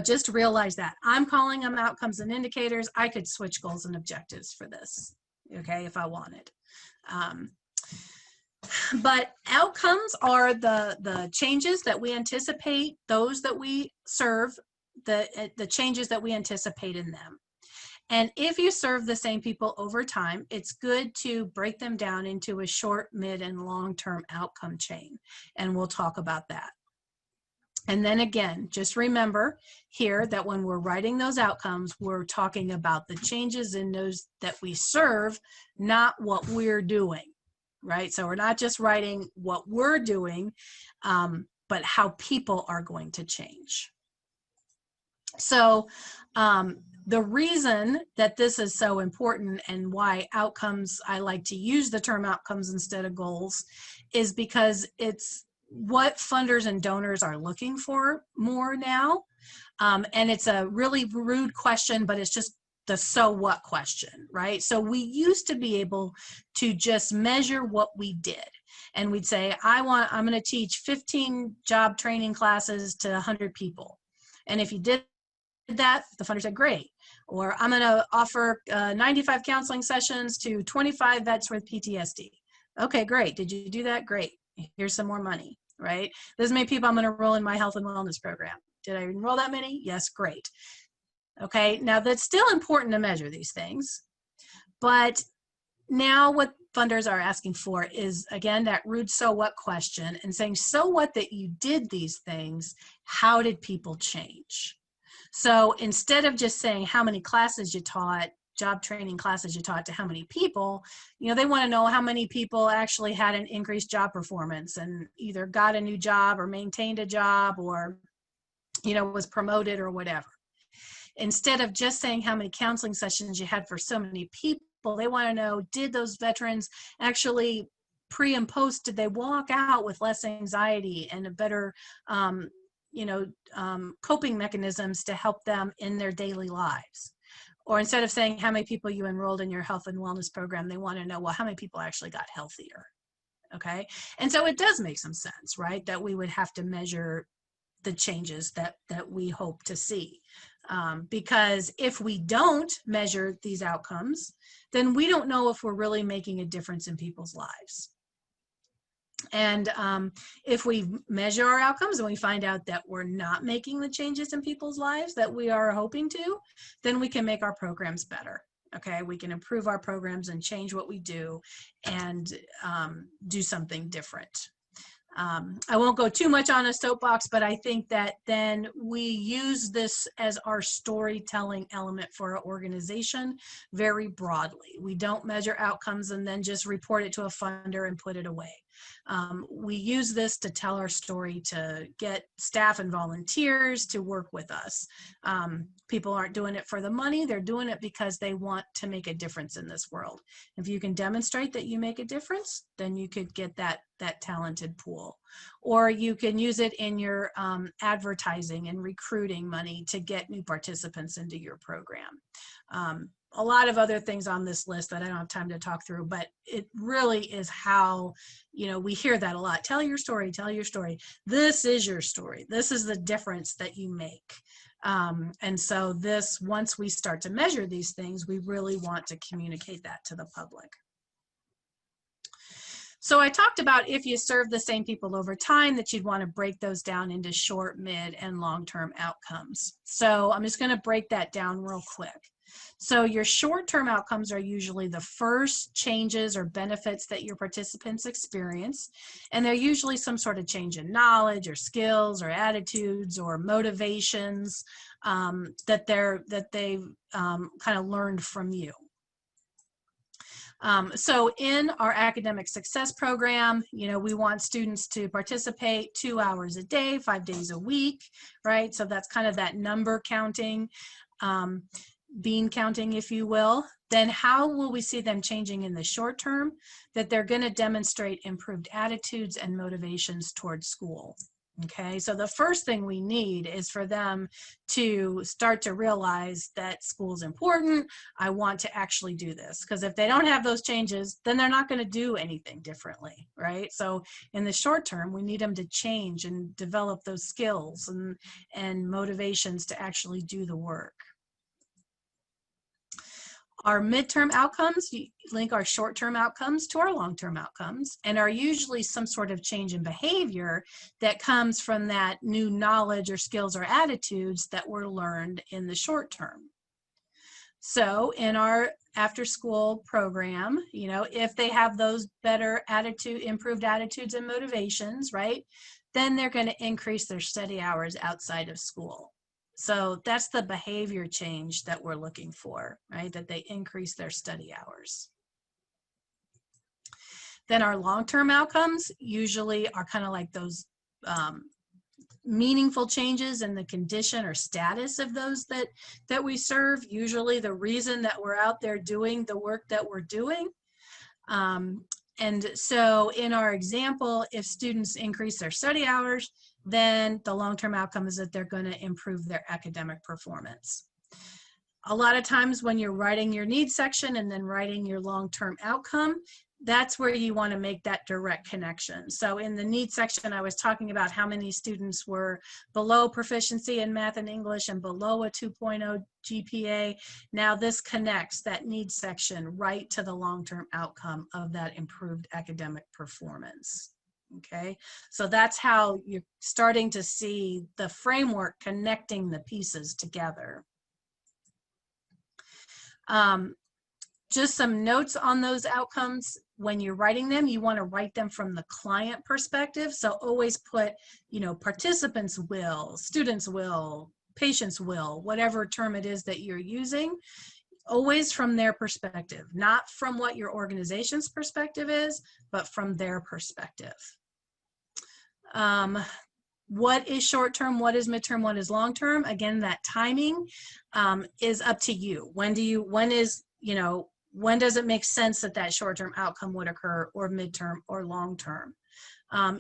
just realize that I'm calling them outcomes and indicators. I could switch goals and objectives for this. Okay. If I wanted. But outcomes are the changes that we anticipate, those that we serve, the changes that we anticipate in them. And if you serve the same people over time, it's good to break them down into a short, mid, and long-term outcome chain. And we'll talk about that. And then again, just remember here that when we're writing those outcomes, we're talking about the changes in those that we serve, not what we're doing. Right? So we're not just writing what we're doing, but how people are going to change. So the reason that this is so important and why outcomes, I like to use the term outcomes instead of goals, is because it's what funders and donors are looking for more now. And it's a really rude question, but it's just the so what question, right? So we used to be able to just measure what we did. And we'd say, I'm going to teach 15 job training classes to 100 people. And if you did that, the funder said, great. Or I'm going to offer 95 counseling sessions to 25 vets with PTSD. Okay, great. Did you do that? Great. Here's some more money, right? This many people I'm going to enroll in my health and wellness program. Did I enroll that many? Yes, great. Okay, now that's still important to measure these things, but now what funders are asking for is, again, that rude so what question, and saying, so what that you did these things, how did people change? So instead of just saying how many classes you taught, job training classes you taught to how many people, you know, they want to know how many people actually had an increased job performance and either got a new job or maintained a job or, you know, was promoted or whatever. Instead of just saying how many counseling sessions you had for so many people, they want to know, did those veterans actually pre and post, did they walk out with less anxiety and a better, coping mechanisms to help them in their daily lives? Or instead of saying how many people you enrolled in your health and wellness program, they want to know, well, how many people actually got healthier? Okay. And so it does make some sense, right? That we would have to measure the changes that we hope to see. Because if we don't measure these outcomes, then we don't know if we're really making a difference in people's lives. And if we measure our outcomes and we find out that we're not making the changes in people's lives that we are hoping to, then we can make our programs better. Okay, we can improve our programs and change what we do and do something different. I won't go too much on a soapbox, but I think that then we use this as our storytelling element for our organization very broadly. We don't measure outcomes and then just report it to a funder and put it away. We use this to tell our story, to get staff and volunteers to work with us. People aren't doing it for the money, they're doing it because they want to make a difference in this world. If you can demonstrate that you make a difference, then you could get that talented pool. Or you can use it in your advertising and recruiting money to get new participants into your program. A lot of other things on this list that I don't have time to talk through, but it really is how, you know, we hear that a lot. Tell your story, tell your story. This is your story. This is the difference that you make. And so this, once we start to measure these things, we really want to communicate that to the public. So I talked about if you serve the same people over time, that you'd want to break those down into short, mid, and long-term outcomes. So I'm just going to break that down real quick. So your short-term outcomes are usually the first changes or benefits that your participants experience, and they're usually some sort of change in knowledge or skills or attitudes or motivations that they've kind of learned from you. So in our academic success program, you know, we want students to participate 2 hours a day, 5 days a week, right? So that's kind of that number counting, bean counting, if you will. Then how will we see them changing in the short term? That they're going to demonstrate improved attitudes and motivations towards school. Okay, so the first thing we need is for them to start to realize that school is important. I want to actually do this, because if they don't have those changes, then they're not going to do anything differently, right? So in the short term, we need them to change and develop those skills and motivations to actually do the work. Our midterm outcomes link our short-term outcomes to our long-term outcomes and are usually some sort of change in behavior that comes from that new knowledge or skills or attitudes that were learned in the short term. So in our after-school program, you know, if they have those better improved attitudes and motivations, right, then they're going to increase their study hours outside of school. So that's the behavior change that we're looking for, right? That they increase their study hours. Then our long-term outcomes usually are kind of like those meaningful changes in the condition or status of those that we serve, usually the reason that we're out there doing the work that we're doing. And so in our example, if students increase their study hours, then the long-term outcome is that they're going to improve their academic performance. A lot of times when you're writing your needs section and then writing your long-term outcome, that's where you want to make that direct connection. So in the needs section, I was talking about how many students were below proficiency in math and English and below a 2.0 GPA. Now this connects that needs section right to the long-term outcome of that improved academic performance. Okay, so that's how you're starting to see the framework connecting the pieces together. Just some notes on those outcomes. When you're writing them, you want to write them from the client perspective. So always put, you know, participants will, students will, patients will, whatever term it is that you're using, always from their perspective, not from what your organization's perspective is, but from their perspective. What is short-term, what is midterm, what is long-term? Again, that timing is up to you. When does it make sense that that short-term outcome would occur, or midterm or long-term?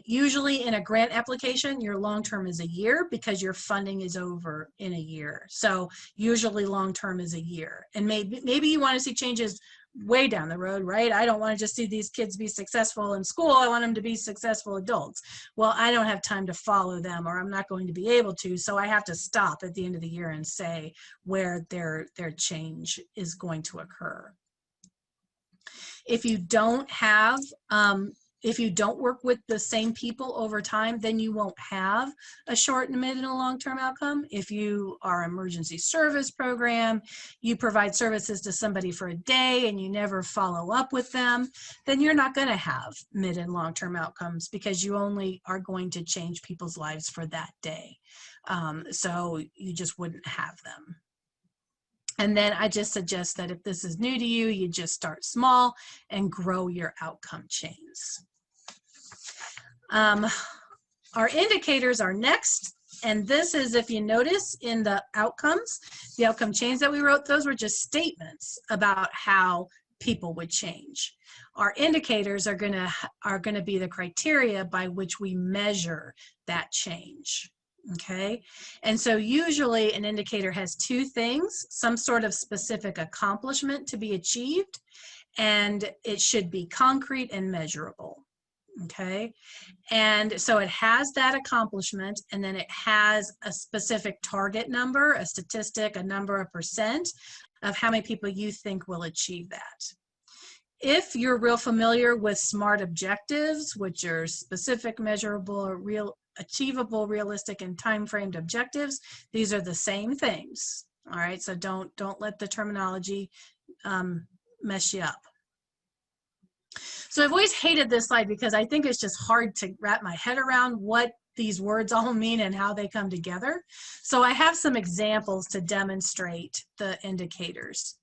Usually in a grant application, your long-term is a year because your funding is over in a year. So usually long-term is a year. And maybe you want to see changes way down the road, right? I don't want to just see these kids be successful in school. I want them to be successful adults. Well, I don't have time to follow them, or I'm not going to be able to. So I have to stop at the end of the year and say where their change is going to occur. If you don't have If you don't work with the same people over time, then you won't have a short, mid, and a long-term outcome. If you are an emergency service program, you provide services to somebody for a day and you never follow up with them, then you're not going to have mid and long-term outcomes because you only are going to change people's lives for that day. So you just wouldn't have them. And then I just suggest that if this is new to you, you just start small and grow your outcome chains. Our indicators are next. And this is, if you notice in the outcomes, the outcome chains that we wrote, those were just statements about how people would change. Our indicators are gonna be the criteria by which we measure that change. Okay, and so usually an indicator has two things: some sort of specific accomplishment to be achieved, and it should be concrete and measurable. Okay, and so it has that accomplishment, and then it has a specific target number, a statistic, a number of percent of how many people you think will achieve that. If you're real familiar with SMART objectives, which are specific, measurable, real, achievable, realistic, and time-framed objectives, these are the same things. All right, so don't let the terminology mess you up. So I've always hated this slide because I think it's just hard to wrap my head around what these words all mean and how they come together. So I have some examples to demonstrate the indicators.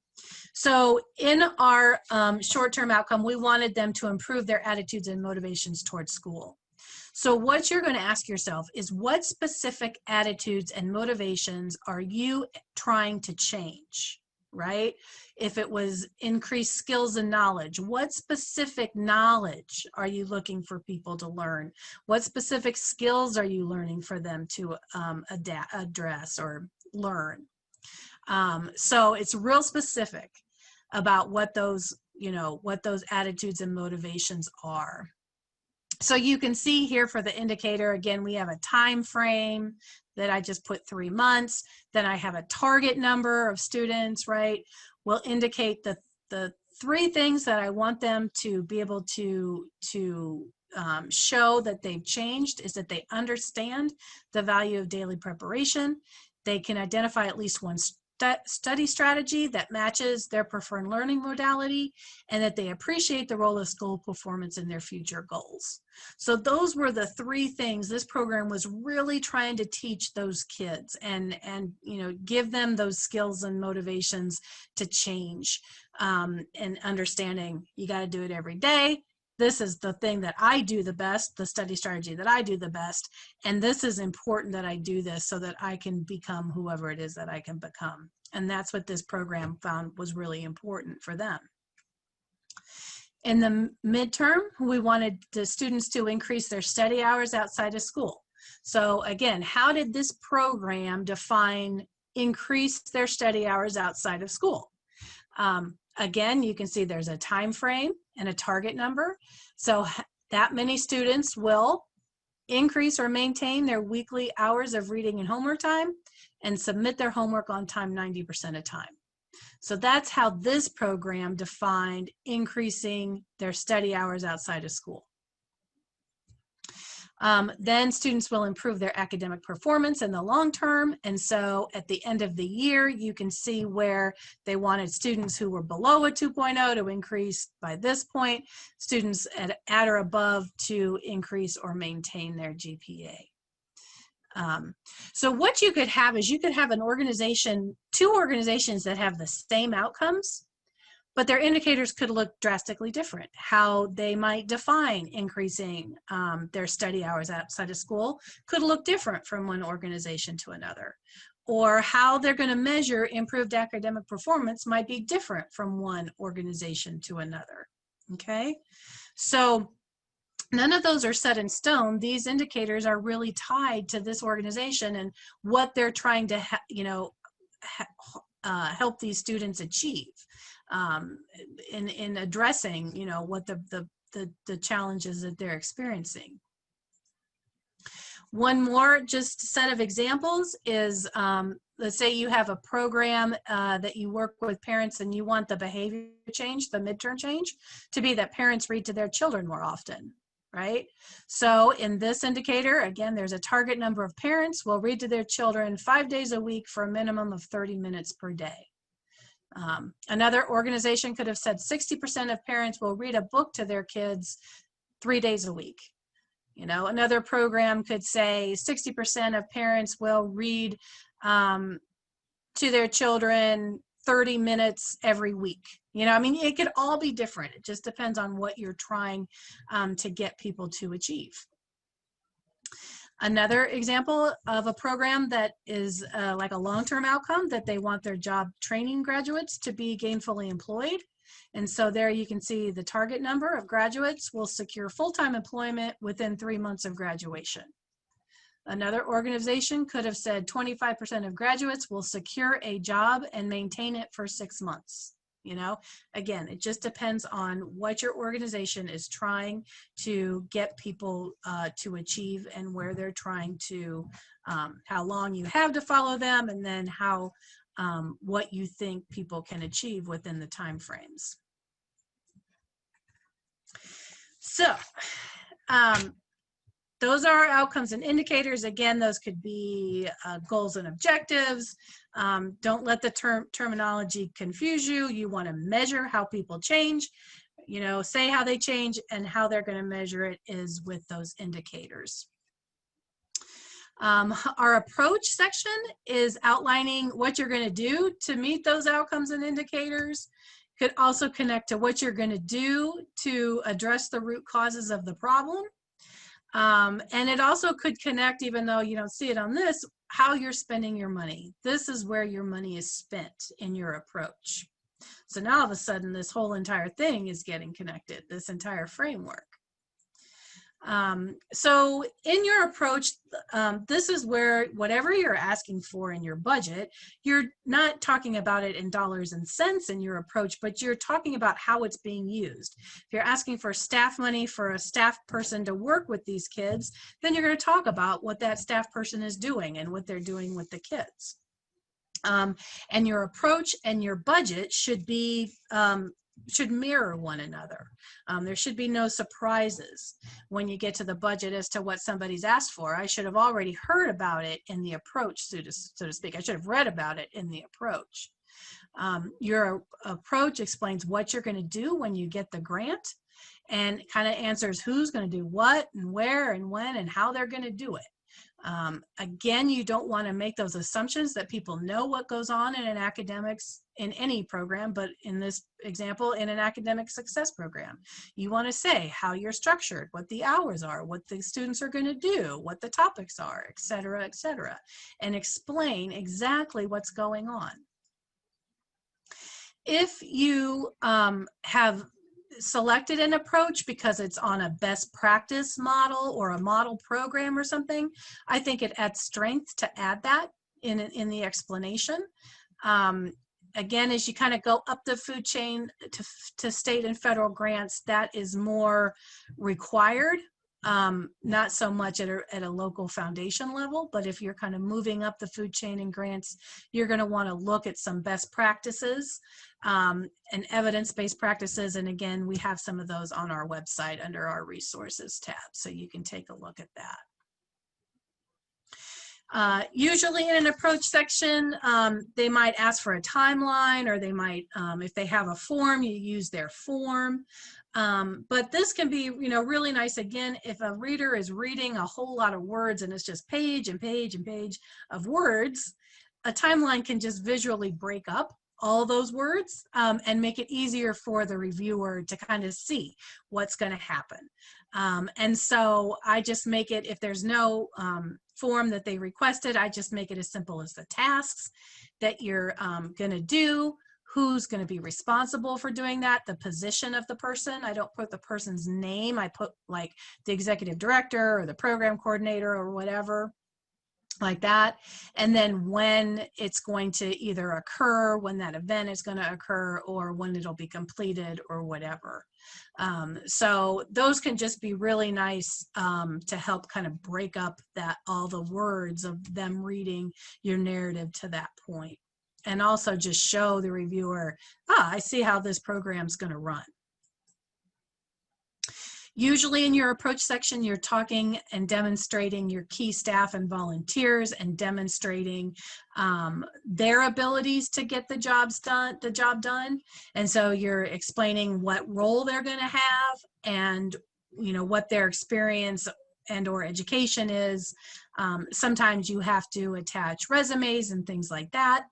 So in our short-term outcome, we wanted them to improve their attitudes and motivations towards school. So what you're going to ask yourself is, what specific attitudes and motivations are you trying to change, right? If it was increased skills and knowledge, what specific knowledge are you looking for people to learn? What specific skills are you learning for them to address or learn? So it's real specific about what those, what those attitudes and motivations are. So you can see here for the indicator, again, we have a time frame that I just put 3 months. Then I have a target number of students, right? Will indicate the 3 things that I want them to be able to show that they've changed is that they understand the value of daily preparation. They can identify at least one study strategy that matches their preferred learning modality, and that they appreciate the role of school performance in their future goals. So those were the 3 things this program was really trying to teach those kids and give them those skills and motivations to change, and understanding you got to do it every day. This is the thing that I do the best, the study strategy that I do the best, and this is important that I do this so that I can become whoever it is that I can become. And that's what this program found was really important for them. In the midterm, we wanted the students to increase their study hours outside of school. So again, how did this program define increase their study hours outside of school? Again, you can see there's a time frame and a target number. So that many students will increase or maintain their weekly hours of reading and homework time and submit their homework on time 90% of time. So that's how this program defined increasing their study hours outside of school. Then students will improve their academic performance in the long term. And so at the end of the year, you can see where they wanted students who were below a 2.0 to increase by this point, students at or above to increase or maintain their GPA. So what you could have is you could have an organization, 2 organizations that have the same outcomes, but their indicators could look drastically different. How they might define increasing their study hours outside of school could look different from one organization to another. Or how they're going to measure improved academic performance might be different from one organization to another. Okay, so none of those are set in stone. These indicators are really tied to this organization and what they're trying to help these students achieve in addressing, what the challenges that they're experiencing. One more just set of examples is, let's say you have a program that you work with parents and you want the behavior change, the midterm change, to be that parents read to their children more often. right? So in this indicator, again, there's a target number of parents will read to their children 5 days a week for a minimum of 30 minutes per day. Another organization could have said 60% of parents will read a book to their kids 3 days a week. You know, another program could say 60% of parents will read to their children 30 minutes every week. You know, I mean, it could all be different. It just depends on what you're trying to get people to achieve. Another example of a program that is like a long-term outcome, that they want their job training graduates to be gainfully employed. And so there you can see the target number of graduates will secure full-time employment within 3 months of graduation. Another organization could have said 25% of graduates will secure a job and maintain it for 6 months. You know, again, it just depends on what your organization is trying to get people to achieve, and where they're trying to, how long you have to follow them, and then how, what you think people can achieve within the time frames. So, those are outcomes and indicators. Again, those could be goals and objectives. Don't let the terminology confuse you. You want to measure how people change. You know, say how they change, and how they're going to measure it is with those indicators. Our approach section is outlining what you're going to do to meet those outcomes and indicators. Could also connect to what you're going to do to address the root causes of the problem. And it also could connect, even though you don't see it on this, how you're spending your money. This is where your money is spent in your approach. So now all of a sudden, this whole entire thing is getting connected, this entire framework. So in your approach, this is where whatever you're asking for in your budget, you're not talking about it in dollars and cents in your approach, but you're talking about how it's being used. If you're asking for staff money for a staff person to work with these kids, then you're going to talk about what that staff person is doing and what they're doing with the kids. And your approach and your budget should be should mirror one another. There should be no surprises when you get to the budget as to what somebody's asked for. I should have already heard about it in the approach, so to speak. I should have read about it in the approach. Your approach explains what you're going to do when you get the grant, and kind of answers who's going to do what and where and when and how they're going to do it. Again, you don't want to make those assumptions that people know what goes on in an academics, in any program, but in this example, in an academic success program. You want to say how you're structured, what the hours are, what the students are going to do, what the topics are, et cetera, and explain exactly what's going on. If you have selected an approach because it's on a best practice model or a model program or something, I think it adds strength to add that in the explanation. Again, as you kind of go up the food chain to state and federal grants, that is more required, not so much at a local foundation level, but if you're kind of moving up the food chain in grants, you're going to want to look at some best practices and evidence-based practices. And again, we have some of those on our website under our resources tab, so you can take a look at that. Usually in an approach section, they might ask for a timeline, or they might, if they have a form, you use their form. But this can be, you know, really nice. Again, if a reader is reading a whole lot of words and it's just page and page and page of words, a timeline can just visually break up all those words and make it easier for the reviewer to kind of see what's going to happen. And so I just make it, if there's no form that they requested, I just make it as simple as the tasks that you're going to do, who's going to be responsible for doing that, the position of the person. I don't put the person's name. I put like the executive director or the program coordinator or whatever, like that. And then when it's going to either occur, when that event is going to occur, or when it'll be completed or whatever. So those can just be really nice to help kind of break up that all the words of them reading your narrative to that point. And also just show the reviewer, I see how this program's going to run. Usually in your approach section, you're talking and demonstrating your key staff and volunteers and demonstrating their abilities to get the job done. And so you're explaining what role they're going to have and, you know, what their experience and or education is. Sometimes you have to attach resumes and things like that,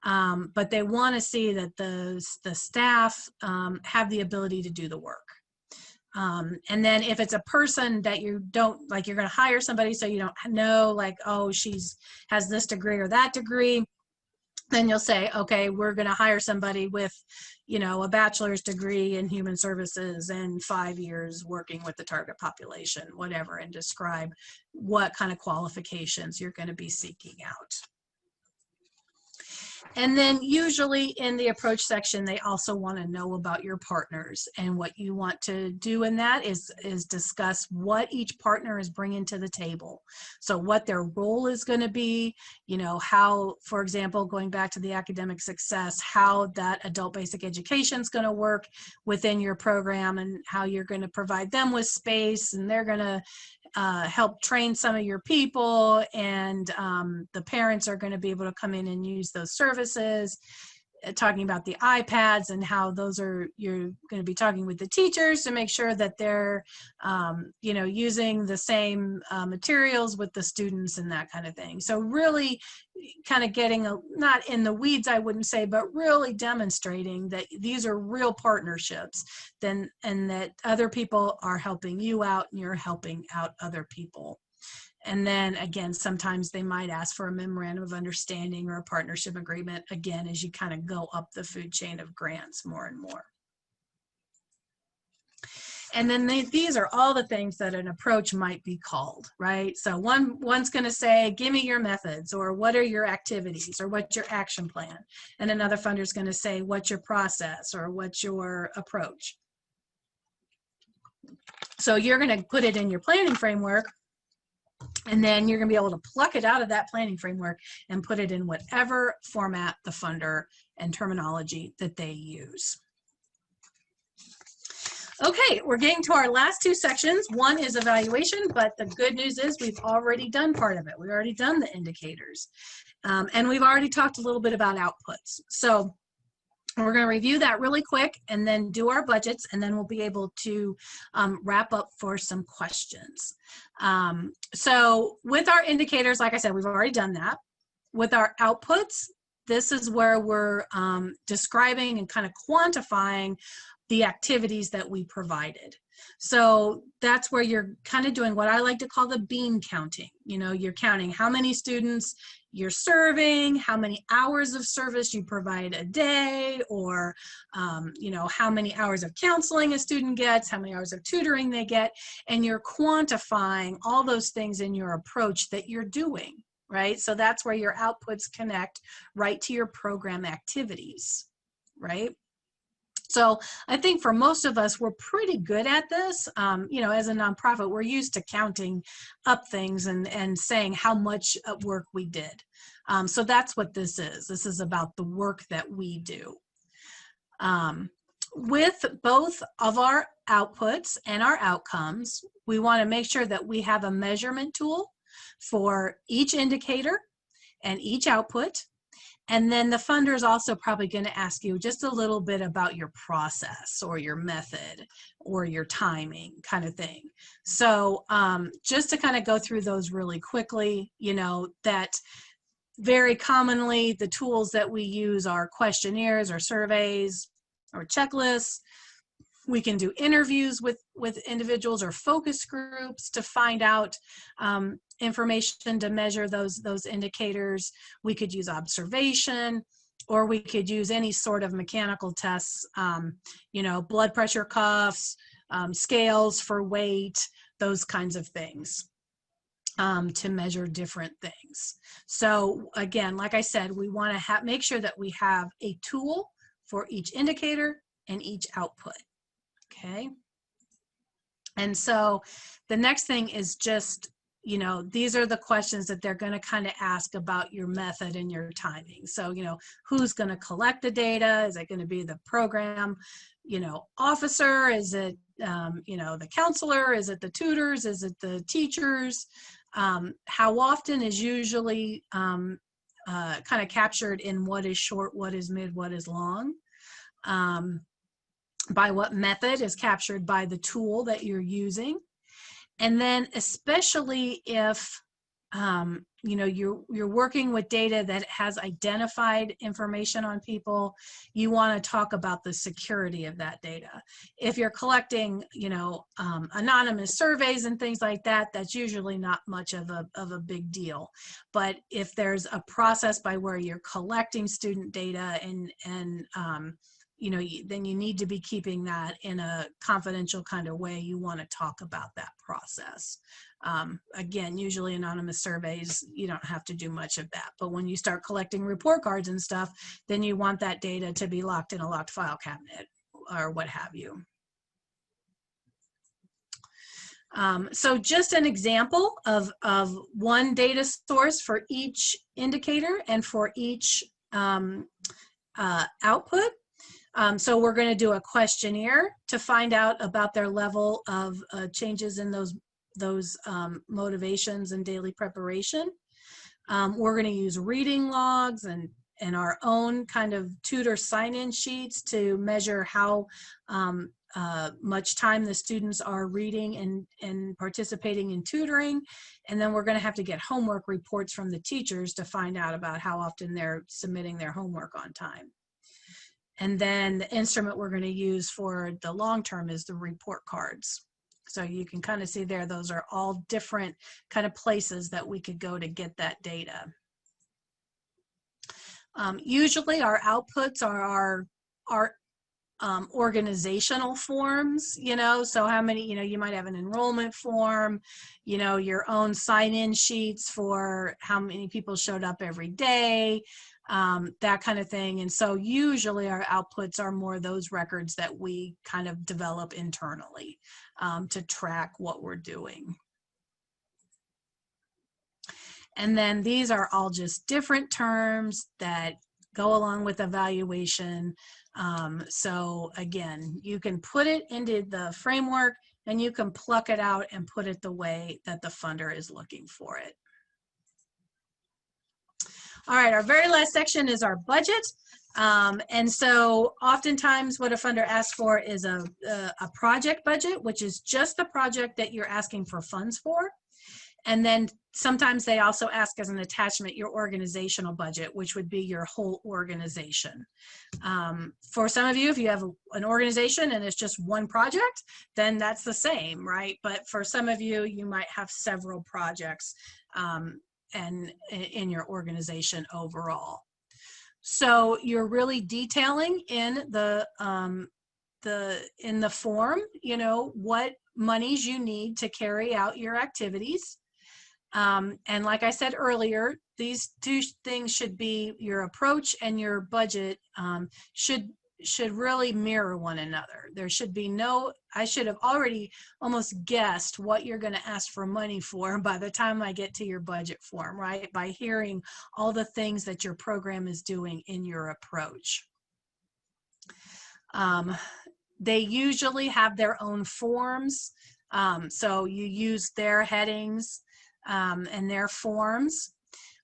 but they want to see that the staff have the ability to do the work. And then if it's a person that you don't, like you're going to hire somebody so you don't know, like, oh, has this degree or that degree, then you'll say, okay, we're going to hire somebody with, you know, a bachelor's degree in human services and 5 years working with the target population, whatever, and describe what kind of qualifications you're going to be seeking out. And then usually in the approach section, they also want to know about your partners, and what you want to do in that is discuss what each partner is bringing to the table. So what their role is going to be, you know, how, for example, going back to the academic success, how that adult basic education is going to work within your program, and how you're going to provide them with space, and they're going to help train some of your people, and the parents are going to be able to come in and use those services, talking about the iPads and how those are, you're going to be talking with the teachers to make sure that they're, you know, using the same materials with the students and that kind of thing. So really kind of getting not in the weeds, I wouldn't say, but really demonstrating that these are real partnerships, and that other people are helping you out and you're helping out other people. And then again, sometimes they might ask for a memorandum of understanding or a partnership agreement, again, as you kind of go up the food chain of grants more and more. And then these are all the things that an approach might be called, right? So one's going to say, give me your methods, or what are your activities, or what's your action plan? And another funder is going to say, what's your process, or what's your approach? So you're going to put it in your planning framework, and then you're going to be able to pluck it out of that planning framework and put it in whatever format the funder and terminology that they use. Okay, we're getting to our last two sections. One is evaluation, but the good news is we've already done part of it. We've already done the indicators. And we've already talked a little bit about outputs. So we're going to review that really quick and then do our budgets, and then we'll be able to wrap up for some questions. So with our indicators, like I said, we've already done that. With our outputs, this is where we're describing and kind of quantifying the activities that we provided. So that's where you're kind of doing what I like to call the bean counting. You know, you're counting how many students you're serving, how many hours of service you provide a day, or, you know, how many hours of counseling a student gets, how many hours of tutoring they get, and you're quantifying all those things in your approach that you're doing, right? So that's where your outputs connect right to your program activities, right? So I think for most of us, we're pretty good at this. You know, as a nonprofit, we're used to counting up things and saying how much work we did. So that's what this is. This is about the work that we do. With both of our outputs and our outcomes, we want to make sure that we have a measurement tool for each indicator and each output. And then the funder is also probably going to ask you just a little bit about your process or your method or your timing kind of thing. So just to kind of go through those really quickly, you know, that very commonly the tools that we use are questionnaires or surveys or checklists. We can do interviews with individuals or focus groups to find out information to measure those indicators. We could use observation, or we could use any sort of mechanical tests, you know, blood pressure cuffs, scales for weight, those kinds of things to measure different things. So again, like I said, we want to make sure that we have a tool for each indicator and each output. Okay. And so the next thing is just, you know, these are the questions that they're going to kind of ask about your method and your timing. So, you know, who's going to collect the data? Is it going to be the program, you know, officer? Is it you know, the counselor? Is it the tutors? Is it the teachers? How often is usually kind of captured in what is short, what is mid, what is long. By what method is captured by the tool that you're using. And then especially if you know, you're working with data that has identified information on people, you want to talk about the security of that data. If you're collecting, you know, anonymous surveys and things like that, that's usually not much of a big deal. But if there's a process by where you're collecting student data and you know, then you need to be keeping that in a confidential kind of way. You want to talk about that process. Again, usually anonymous surveys, you don't have to do much of that. But when you start collecting report cards and stuff, then you want that data to be locked in a locked file cabinet or what have you. So just an example of one data source for each indicator and for each output. So we're going to do a questionnaire to find out about their level of changes in those motivations and daily preparation. We're going to use reading logs and our own kind of tutor sign-in sheets to measure how much time the students are reading and participating in tutoring. And then we're going to have to get homework reports from the teachers to find out about how often they're submitting their homework on time. And then the instrument we're going to use for the long term is the report cards. So you can kind of see there, those are all different kind of places that we could go to get that data. Usually our outputs are our organizational forms, you know, so how many, you know, you might have an enrollment form, you know, your own sign-in sheets for how many people showed up every day, that kind of thing. And so usually our outputs are more those records that we kind of develop internally to track what we're doing. And then these are all just different terms that go along with evaluation. So again, you can put it into the framework and you can pluck it out and put it the way that the funder is looking for it. All right, our very last section is our budget. And so oftentimes what a funder asks for is a project budget, which is just the project that you're asking for funds for. And then sometimes they also ask as an attachment your organizational budget, which would be your whole organization. For some of you, if you have an organization and it's just one project, then that's the same, right? But for some of you, you might have several projects and in your organization overall. So you're really detailing in the form, you know, what monies you need to carry out your activities. And like I said earlier, these two things should be your approach and your budget should really mirror one another. There should be no, I should have already almost guessed what you're going to ask for money for by the time I get to your budget form, right? By hearing all the things that your program is doing in your approach. They usually have their own forms. So you use their headings and their forms.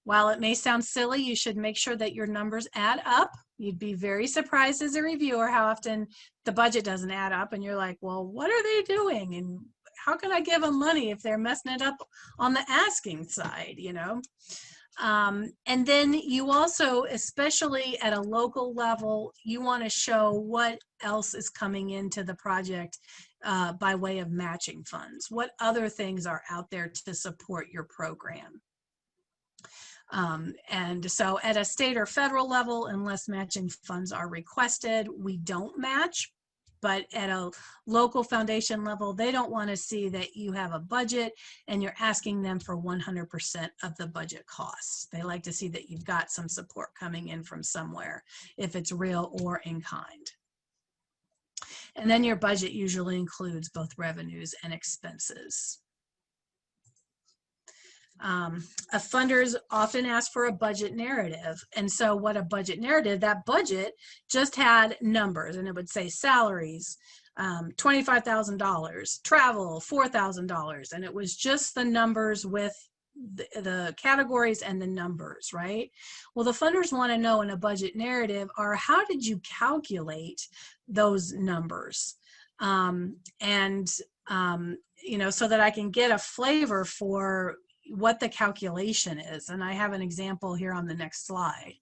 While it may sound silly, you should make sure that your numbers add up. You'd be very surprised as a reviewer how often the budget doesn't add up and you're like, well, what are they doing? And how can I give them money if they're messing it up on the asking side, you know? And then you also, especially at a local level, you want to show what else is coming into the project by way of matching funds. What other things are out there to support your program? And so at a state or federal level, unless matching funds are requested, we don't match. But at a local foundation level, they don't want to see that you have a budget and you're asking them for 100% of the budget costs. They like to see that you've got some support coming in from somewhere, if it's real or in kind. And then your budget usually includes both revenues and expenses. Funders often ask for a budget narrative. And so what a budget narrative, that budget just had numbers and it would say salaries, $25,000, travel, $4,000. And it was just the numbers with the categories and the numbers, right? Well, the funders want to know in a budget narrative are how did you calculate those numbers? You know, so that I can get a flavor for what the calculation is. And I have an example here on the next slide.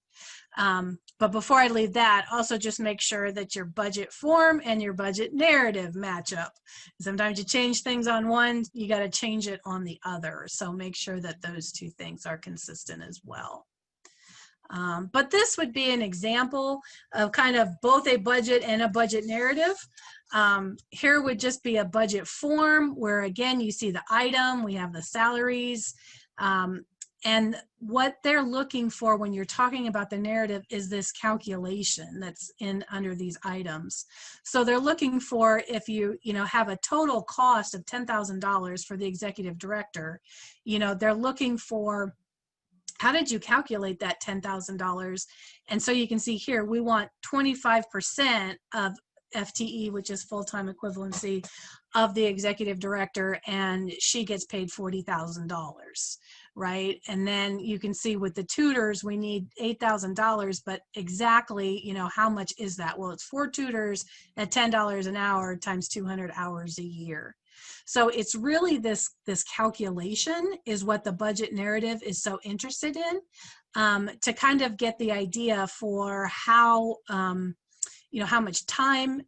But before I leave that, also just make sure that your budget form and your budget narrative match up. Sometimes you change things on one, you got to change it on the other. So make sure that those two things are consistent as well. But this would be an example of kind of both a budget and a budget narrative. Here would just be a budget form where, again, you see the item, we have the salaries, and what they're looking for when you're talking about the narrative is this calculation that's in under these items. So they're looking for, if you have a total cost of $10,000 for the executive director, they're looking for, how did you calculate that $10,000? And so you can see here, we want 25% of FTE, which is full-time equivalency of the executive director, and she gets paid $40,000, right? And then you can see with the tutors, we need $8,000, but exactly, how much is that? Well, it's 4 tutors at $10 an hour times 200 hours a year. So it's really this calculation is what the budget narrative is so interested in, to kind of get the idea for how, how much time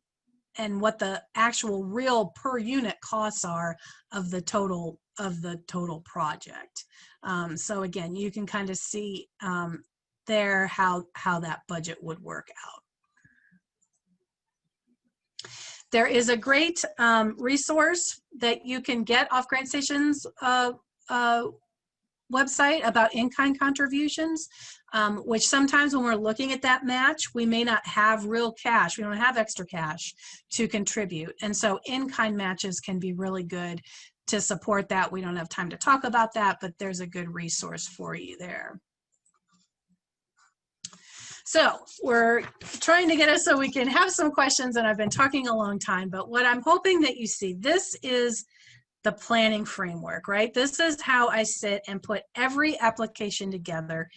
and what the actual real per unit costs are of the total project. So again, you can kind of see there how that budget would work out. There is a great resource that you can get off GrantStation's website about in-kind contributions, which sometimes when we're looking at that match, we may not have real cash. We don't have extra cash to contribute. And so in-kind matches can be really good to support that. We don't have time to talk about that, but there's a good resource for you there. So we're trying to get us so we can have some questions, and I've been talking a long time, but what I'm hoping that you see, this is the planning framework, right? This is how I sit and put every application together,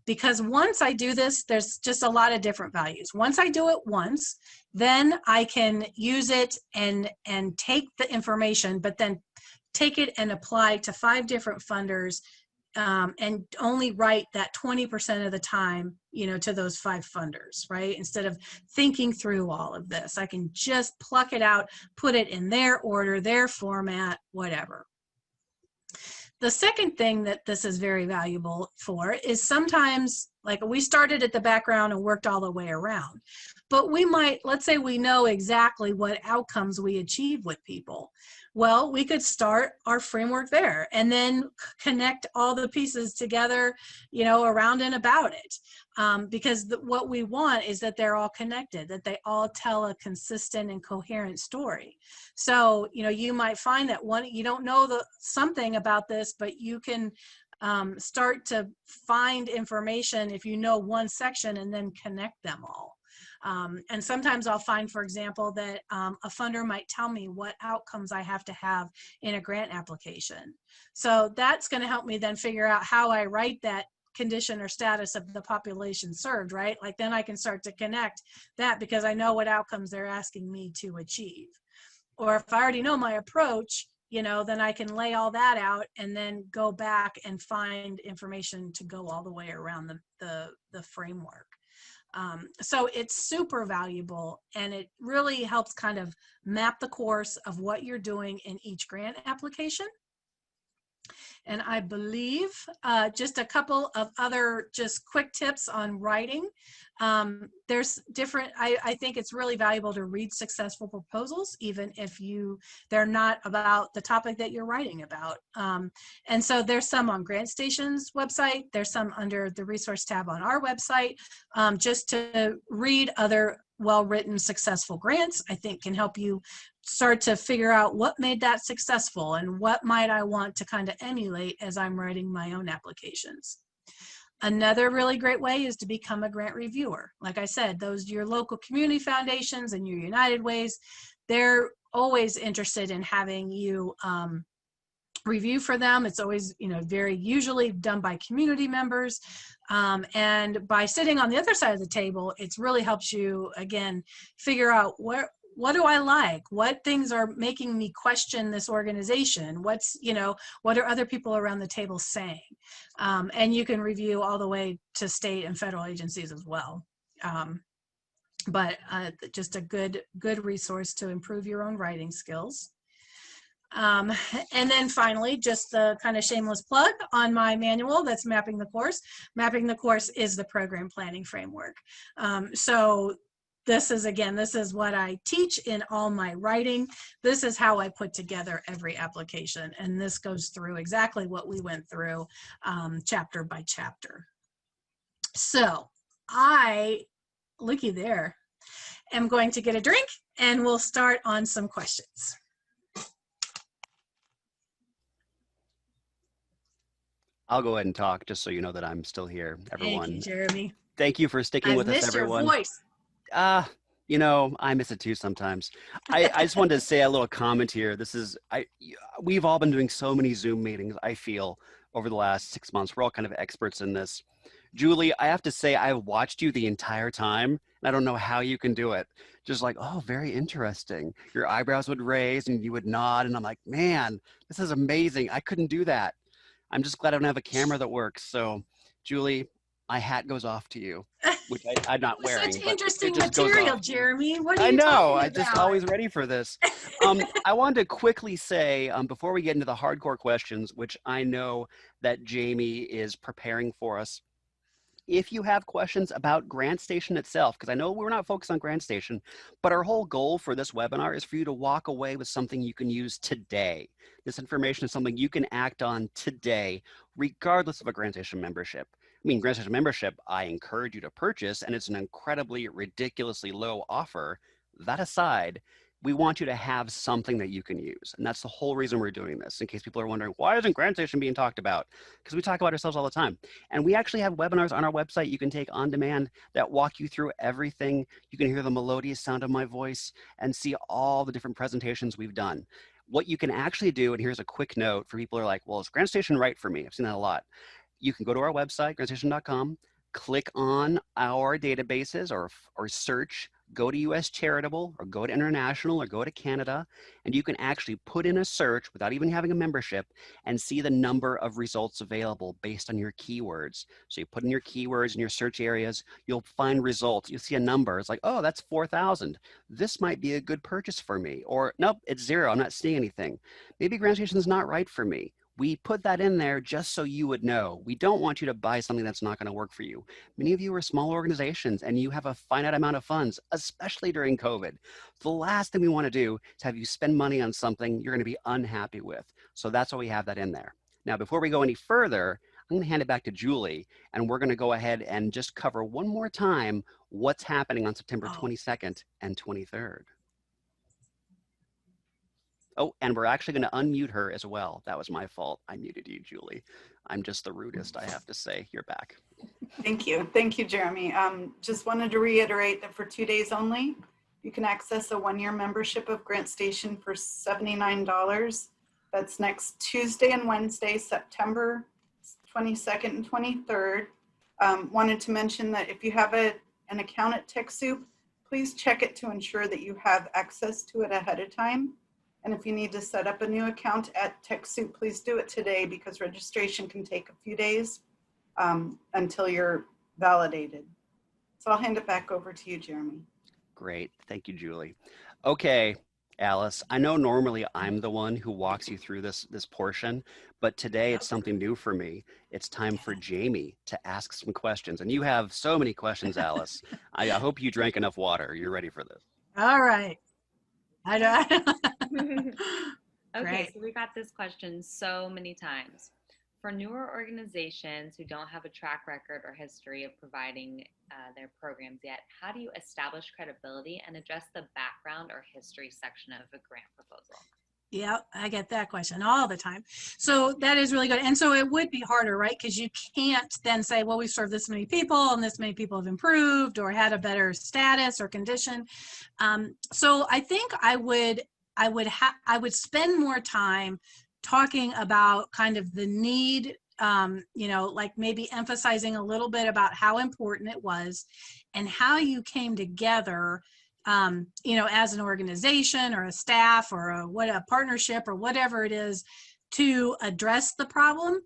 because once I do this, there's just a lot of different values. Once I do it once, then I can use it and take the information, but then take it and apply to 5 different funders, and only write that 20% of the time, to those 5 funders, right? Instead of thinking through all of this, I can just pluck it out, put it in their order, their format, whatever. The second thing that this is very valuable for is sometimes, like we started at the background and worked all the way around, but we might, let's say we know exactly what outcomes we achieve with people. Well, we could start our framework there and then connect all the pieces together, around and about it. Because what we want is that they're all connected, that they all tell a consistent and coherent story. So, you might find that you don't know something about this, but you can start to find information if you know one section and then connect them all. And sometimes I'll find, for example, that a funder might tell me what outcomes I have to have in a grant application. So that's going to help me then figure out how I write that condition or status of the population served, right? Like then I can start to connect that because I know what outcomes they're asking me to achieve. Or if I already know my approach, then I can lay all that out and then go back and find information to go all the way around the framework. So it's super valuable, and it really helps kind of map the course of what you're doing in each grant application. And I believe just a couple of other just quick tips on writing. There's different, I think it's really valuable to read successful proposals, even if they're not about the topic that you're writing about. And so there's some on GrantStation's website. There's some under the resource tab on our website, just to read other well-written successful grants, I think can help you start to figure out what made that successful and what might I want to kind of emulate as I'm writing my own applications. Another really great way is to become a grant reviewer. Like I said, your local community foundations and your United Ways, they're always interested in having you review for them. It's always, very usually done by community members. And by sitting on the other side of the table, it's really helps you, again, figure out what do I like? What things are making me question this organization? What are other people around the table saying? And you can review all the way to state and federal agencies as well. But just a good resource to improve your own writing skills. And then finally, just the kind of shameless plug on my manual that's mapping the course. Mapping the course is the program planning framework. So this is what I teach in all my writing. This is how I put together every application. And this goes through exactly what we went through chapter by chapter. So looky there, am going to get a drink and we'll start on some questions. I'll go ahead and talk just so you know that I'm still here, everyone. Thank you, Jeremy. Thank you for sticking I've with us, missed your everyone. voice. I miss it too sometimes. I just wanted to say a little comment here. We've all been doing so many Zoom meetings, I feel, over the last 6 months. We're all kind of experts in this. Julie, I have to say, I've watched you the entire time, and I don't know how you can do it. Just like, oh, very interesting. Your eyebrows would raise and you would nod, and I'm like, man, this is amazing. I couldn't do that. I'm just glad I don't have a camera that works. So, Julie, my hat goes off to you, which I'm not wearing, Such but it interesting just goes material, off. Jeremy. What are I you know. talking I just about? always ready for this. I wanted to quickly say before we get into the hardcore questions, which I know that Jamie is preparing for us. If you have questions about GrantStation itself, because I know we're not focused on GrantStation, but our whole goal for this webinar is for you to walk away with something you can use today. This information is something you can act on today, regardless of a GrantStation membership. I mean, GrantStation membership, I encourage you to purchase, and it's an incredibly, ridiculously low offer. That aside, we want you to have something that you can use. And that's the whole reason we're doing this, in case people are wondering, why isn't GrantStation being talked about? Because we talk about ourselves all the time. And we actually have webinars on our website you can take on demand that walk you through everything. You can hear the melodious sound of my voice and see all the different presentations we've done. What you can actually do, and here's a quick note for people who are like, well, is GrantStation right for me? I've seen that a lot. You can go to our website, grantstation.com, click on our databases or search, go to US Charitable or go to International or go to Canada, and you can actually put in a search without even having a membership and see the number of results available based on your keywords. So you put in your keywords in your search areas, you'll find results. You'll see a number. It's like, oh, that's 4,000. This might be a good purchase for me. Or nope, it's 0. I'm not seeing anything. Maybe GrantStation is not right for me. We put that in there just so you would know. We don't want you to buy something that's not going to work for you. Many of you are small organizations and you have a finite amount of funds, especially during COVID. The last thing we want to do is have you spend money on something you're going to be unhappy with. So that's why we have that in there. Now, before we go any further, I'm going to hand it back to Julie, and we're going to go ahead and just cover one more time what's happening on September 22nd and 23rd. Oh, and we're actually going to unmute her as well. That was my fault. I muted you, Julie. I'm just the rudest, I have to say. You're back. Thank you. Thank you, Jeremy. Just wanted to reiterate that for 2 days only, you can access a 1-year membership of GrantStation for $79. That's next Tuesday and Wednesday, September 22nd and 23rd. Wanted to mention that if you have an account at TechSoup, please check it to ensure that you have access to it ahead of time. And if you need to set up a new account at TechSoup, please do it today because registration can take a few days until you're validated. So I'll hand it back over to you, Jeremy. Great. Thank you, Julie. Okay, Alice, I know normally I'm the one who walks you through this portion, but today it's something new for me. It's time for Jamie to ask some questions. And you have so many questions, Alice. I hope you drank enough water. You're ready for this. All right. Okay, so we got this question so many times. For newer organizations who don't have a track record or history of providing their programs yet, how do you establish credibility and address the background or history section of a grant proposal? Yeah, I get that question all the time. So that is really good. And so it would be harder, right? Because you can't then say, well, we served this many people and this many people have improved or had a better status or condition. So I think I would spend more time talking about kind of the need, like maybe emphasizing a little bit about how important it was and how you came together, as an organization or a staff or a partnership or whatever it is to address the problem.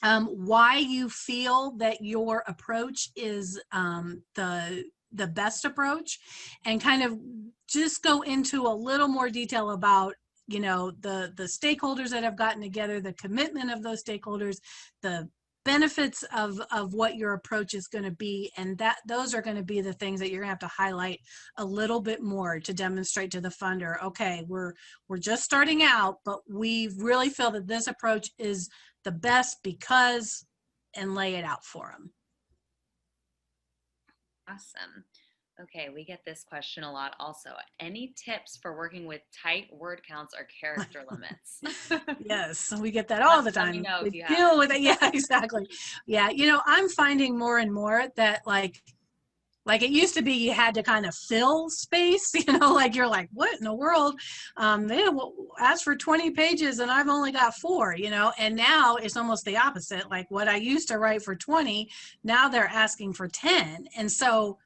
Why you feel that your approach is the best approach, and kind of just go into a little more detail about the stakeholders that have gotten together, the commitment of those stakeholders, the benefits of what your approach is going to be, and that those are going to be the things that you're going to have to highlight a little bit more to demonstrate to the funder, okay, we're just starting out, but we really feel that this approach is the best because, and lay it out for them. Awesome. Okay, we get this question a lot also. Any tips for working with tight word counts or character limits? Yes, we get that all the Let me time. know We if you deal have. with it. Yeah, exactly. Yeah, I'm finding more and more that like it used to be you had to kind of fill space, like you're like, what in the world? They asked for 20 pages and I've only got 4, and now it's almost the opposite. Like what I used to write for 20, now they're asking for 10. And so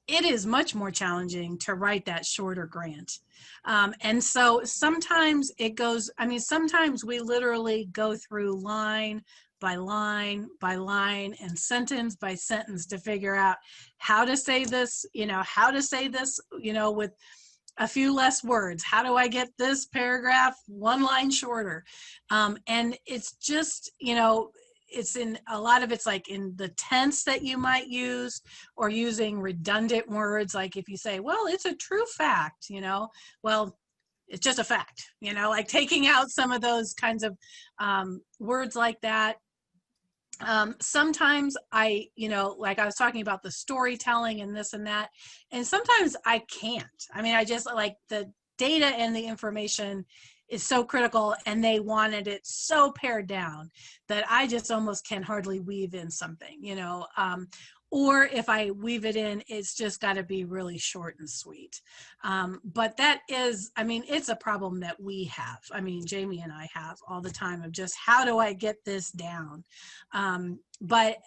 it is much more challenging to write that shorter grant. And so sometimes sometimes we literally go through line by line by line and sentence by sentence to figure out how to say this, with a few less words. How do I get this paragraph 1 line shorter? And it's just, it's in a lot of it's like in the tense that you might use, or using redundant words. Like if you say, well, it's a true fact, well, it's just a fact, like taking out some of those kinds of words like that. Sometimes like I was talking about the storytelling and this and that, and sometimes I can't. I just like the data and the information is so critical, and they wanted it so pared down that I just almost can hardly weave in something, or if I weave it in, it's just got to be really short and sweet. But that is, it's a problem that we have. Jamie and I have all the time of just how do I get this down? But,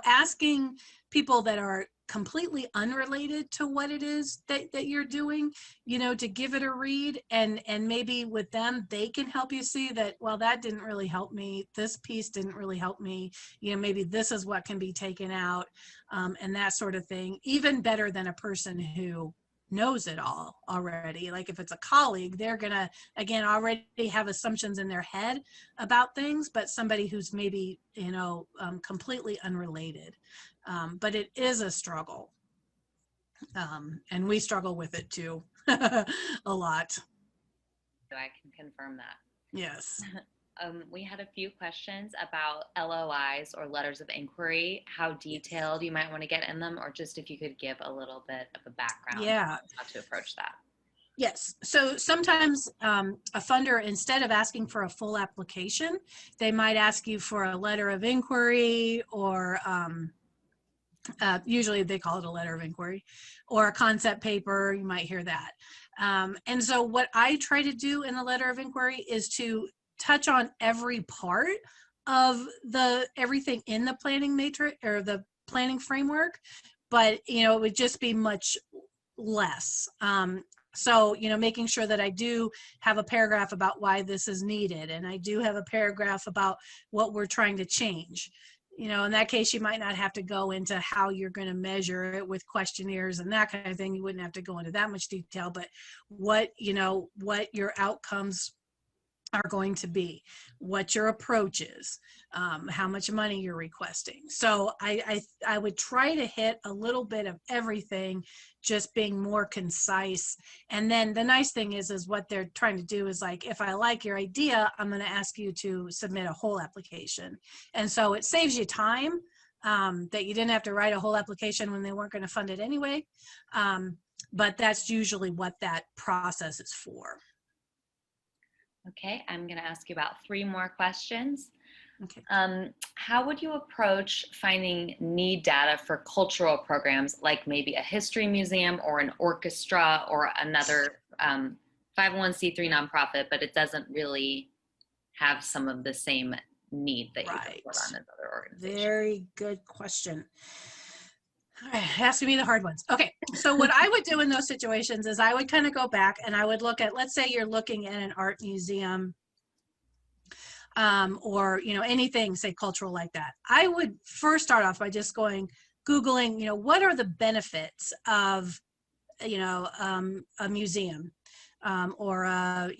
asking people that are completely unrelated to what it is that you're doing, to give it a read, and maybe with them, they can help you see that, well, that didn't really help me. This piece didn't really help me. Maybe this is what can be taken out, and that sort of thing. Even better than a person who knows it all already. Like if it's a colleague, they're gonna, again, already have assumptions in their head about things, but somebody who's maybe, completely unrelated. But it is a struggle. And we struggle with it too, a lot. So I can confirm that. Yes. We had a few questions about LOIs or letters of inquiry, how detailed you might want to get in them, or just if you could give a little bit of a background Yeah. on how to approach that. Yes. So sometimes a funder, instead of asking for a full application, they might ask you for a letter of inquiry, or usually they call it a letter of inquiry, or a concept paper. You might hear that. And so what I try to do in the letter of inquiry is to touch on every part of everything in the planning matrix or the planning framework, but it would just be much less. So, making sure that I do have a paragraph about why this is needed, and I do have a paragraph about what we're trying to change. In that case, you might not have to go into how you're going to measure it with questionnaires and that kind of thing. You wouldn't have to go into that much detail, but what your outcomes are going to be, what your approach is, how much money you're requesting. So I would try to hit a little bit of everything, just being more concise. And then the nice thing is what they're trying to do is, like, if I like your idea, I'm going to ask you to submit a whole application. And so it saves you time, that you didn't have to write a whole application when they weren't going to fund it anyway. But that's usually what that process is for. Okay, I'm going to ask you about 3 more questions. Okay. How would you approach finding need data for cultural programs, like maybe a history museum or an orchestra or another 501c3 nonprofit, but it doesn't really have some of the same need that you Right. report on as other organizations? Very good question. It has to be the hard ones. Okay, so what I would do in those situations is I would kind of go back and I would look at, let's say you're looking at an art museum, or anything, say cultural like that. I would first start off by just Googling, what are the benefits of a museum, or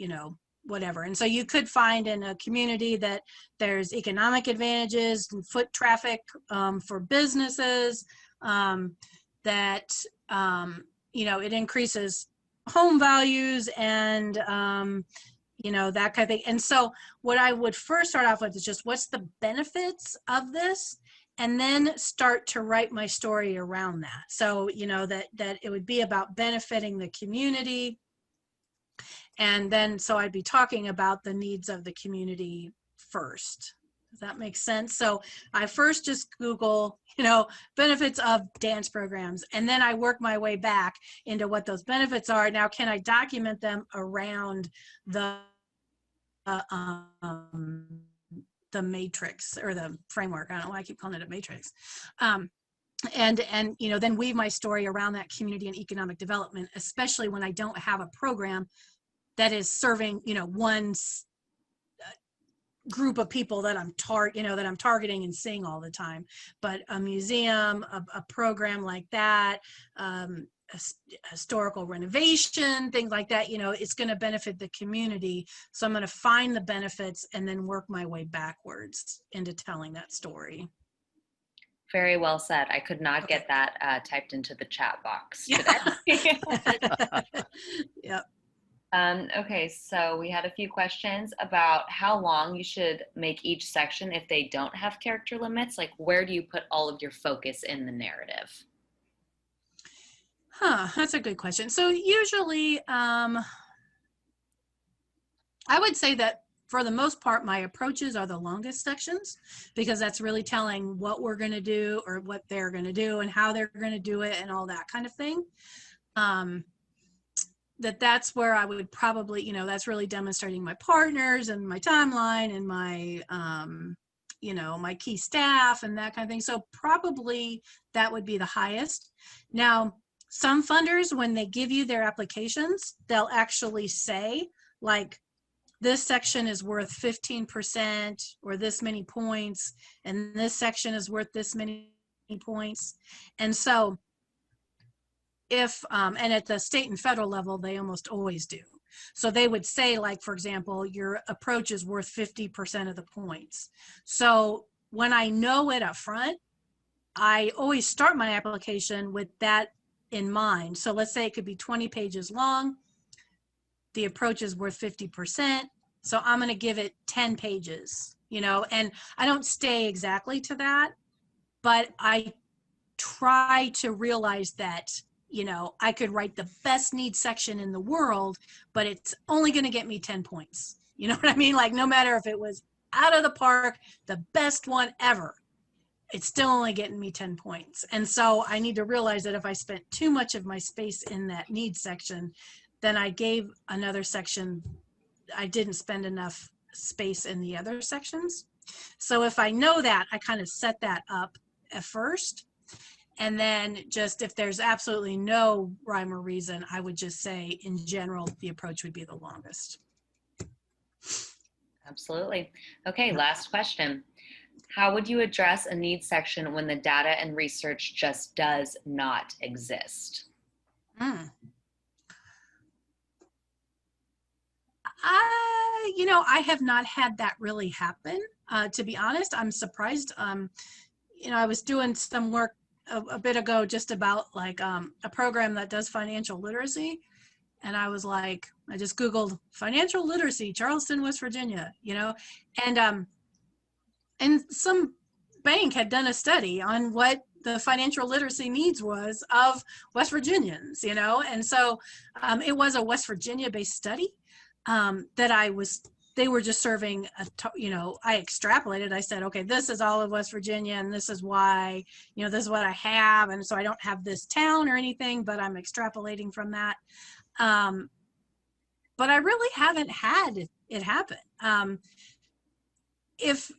whatever. And so you could find in a community that there's economic advantages and foot traffic, for businesses, that it increases home values and that kind of thing. And so what I would first start off with is just what's the benefits of this, and then start to write my story around that. So that it would be about benefiting the community, and then so I'd be talking about the needs of the community first. Does that make sense? So I first just Google, benefits of dance programs, and then I work my way back into what those benefits are. Now, can I document them around the matrix or the framework? I don't know why I keep calling it a matrix. And then weave my story around that community and economic development, especially when I don't have a program that is serving one group of people that I'm targeting and seeing all the time. But a museum, a program like that, historical renovation, things like that, it's going to benefit the community. So I'm going to find the benefits and then work my way backwards into telling that story. Very well said. I could not get that typed into the chat box today. Yep. Okay, so we had a few questions about how long you should make each section if they don't have character limits. Like, where do you put all of your focus in the narrative? That's a good question. So usually, I would say that for the most part, my approaches are the longest sections, because that's really telling what we're going to do or what they're going to do and how they're going to do it and all that kind of thing. That's where I would probably, that's really demonstrating my partners and my timeline and my, my key staff and that kind of thing. So probably that would be the highest. Now, some funders, when they give you their applications, they'll actually say, like, this section is worth 15% or this many points, and this section is worth this many points. And so if, and at the state and federal level, they almost always do. So they would say, like, for example, your approach is worth 50% of the points. So when I know it up front, I always start my application with that in mind. So let's say it could be 20 pages long. The approach is worth 50%. So I'm going to give it 10 pages, and I don't stay exactly to that, but I try to realize that, I could write the best needs section in the world, but it's only going to get me 10 points. You know what I mean? Like, no matter if it was out of the park, the best one ever, it's still only getting me 10 points. And so I need to realize that if I spent too much of my space in that needs section, then I gave another section, I didn't spend enough space in the other sections. So if I know that, I kind of set that up at first. And then just if there's absolutely no rhyme or reason, I would just say in general, the approach would be the longest. Absolutely. Okay, last question. How would you address a needs section when the data and research just does not exist? I have not had that really happen. To be honest, I'm surprised. I was doing some work a bit ago just about like a program that does financial literacy. And I was like, I just Googled financial literacy, Charleston, West Virginia, and some bank had done a study on what the financial literacy needs was of West Virginians, and so it was a West Virginia based study. that they were just serving I extrapolated. I said, okay, this is all of West Virginia, and this is why, this is what I have, and so I don't have this town or anything, but I'm extrapolating from that. But I really haven't had it happen. If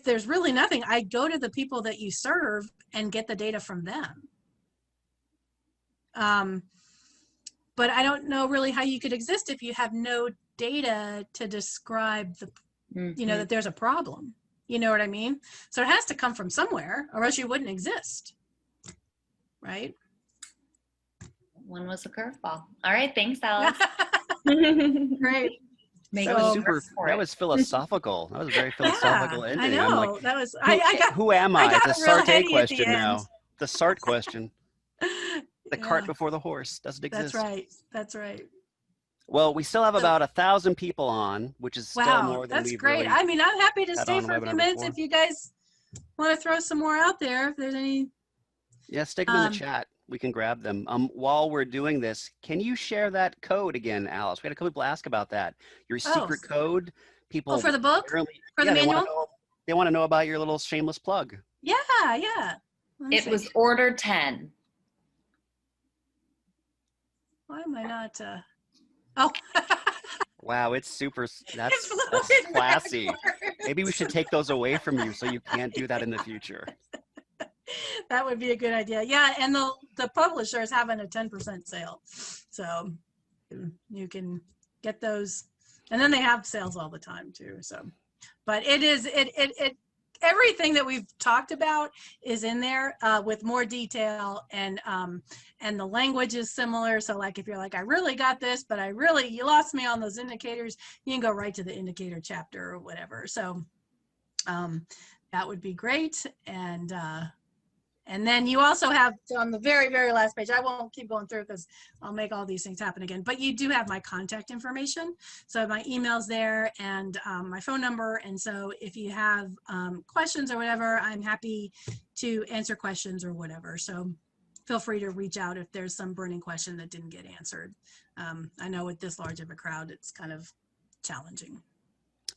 there's really nothing, I go to the people that you serve and get the data from them. But I don't know really how you could exist if you have no data to describe that there's a problem. You know what I mean? So it has to come from somewhere, or else you wouldn't exist, right? One was a curveball. All right, thanks, Alice. Great. That was philosophical. That was a very philosophical ending. I know. I'm like, that was. I got. Who am I? got It's a real Sartre heady at the question end. now. The Sartre question. The cart before the horse doesn't exist. That's right. Well, we still have about 1,000 people on, which is still more than that's we've great. really I mean, I'm happy to had stay on for a webinar few minutes before. if you guys want to throw some more out there. If there's any. Yeah, stick them in the chat. We can grab them. While we're doing this, can you share that code again, Alice? We had a couple people ask about that. Your secret code. People for the book? For the manual? They want to know about your little shameless plug. Yeah. It was order 10. Why am I not? Oh. Wow, it's super. That's classy. Maybe we should take those away from you so you can't do that in the future. That would be a good idea. Yeah, and the publisher is having a 10% sale, so you can get those, and then they have sales all the time too. So, but it everything that we've talked about is in there with more detail, and the language is similar. So like if you're like, I really got this, but you lost me on those indicators, you can go right to the indicator chapter or whatever. So that would be great. And then you also have on the very, very last page, I won't keep going through because I'll make all these things happen again, but you do have my contact information. So my email's there and my phone number. And so if you have questions or whatever, I'm happy to answer questions or whatever. So feel free to reach out if there's some burning question that didn't get answered. I know with this large of a crowd, it's kind of challenging.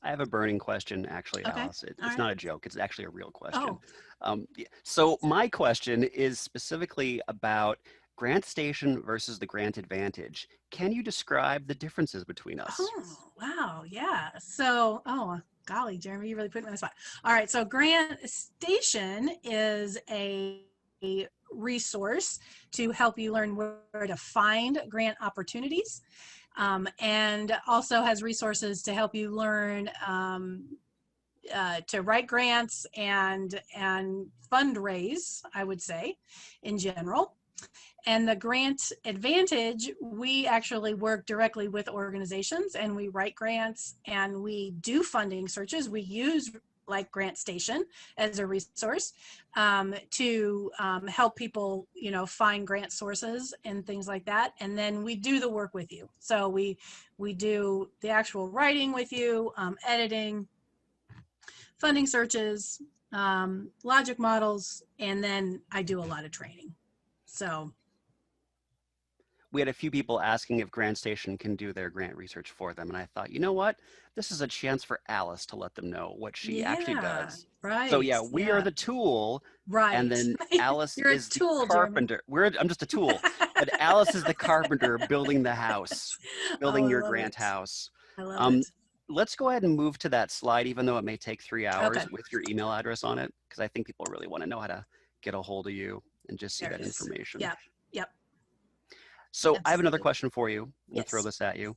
I have a burning question, actually, Okay. Alice. It's not a joke. It's actually a real question. Oh. So my question is specifically about GrantStation versus the Grant Advantage. Can you describe the differences between us? Oh, wow. Yeah. So, golly, Jeremy, you really put me on the spot. All right. So GrantStation is a resource to help you learn where to find grant opportunities. And also has resources to help you learn to write grants and fundraise, I would say, in general. And the Grant Advantage, we actually work directly with organizations and we write grants and we do funding searches. We use like GrantStation as a resource to help people, find grant sources and things like that. And then we do the work with you. So we do the actual writing with you, editing, funding searches, logic models, and then I do a lot of training. So we had a few people asking if GrantStation can do their grant research for them. And I thought, you know what? This is a chance for Alice to let them know what she actually does. Right. So yeah, we are the tool. Right. And then Alice is the carpenter. I'm just a tool. But Alice is the carpenter building the house, building your grant house. I love it. Let's go ahead and move to that slide, even though it may take 3 hours with your email address on it, because I think people really want to know how to get a hold of you and just see that information. Yep. So I have another question for you. I'm going to throw this at you.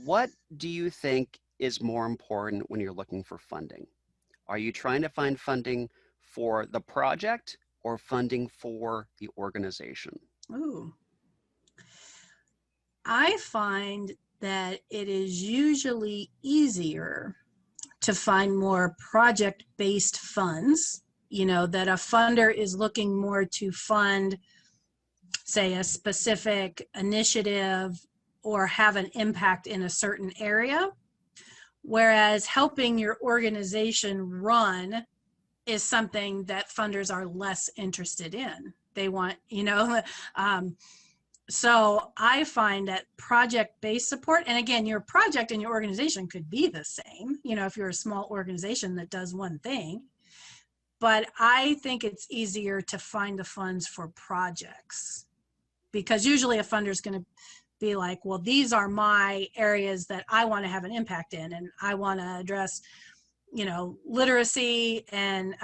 What do you think is more important when you're looking for funding? Are you trying to find funding for the project or funding for the organization? Ooh. I find that it is usually easier to find more project-based funds, that a funder is looking more to fund, say, a specific initiative or have an impact in a certain area, whereas helping your organization run is something that funders are less interested in. They want, So I find that project-based support, and again, your project and your organization could be the same, you know, if you're a small organization that does one thing, but I think it's easier to find the funds for projects, because usually a funder is going to be like, well, these are my areas that I want to have an impact in, and I want to address, you know, literacy and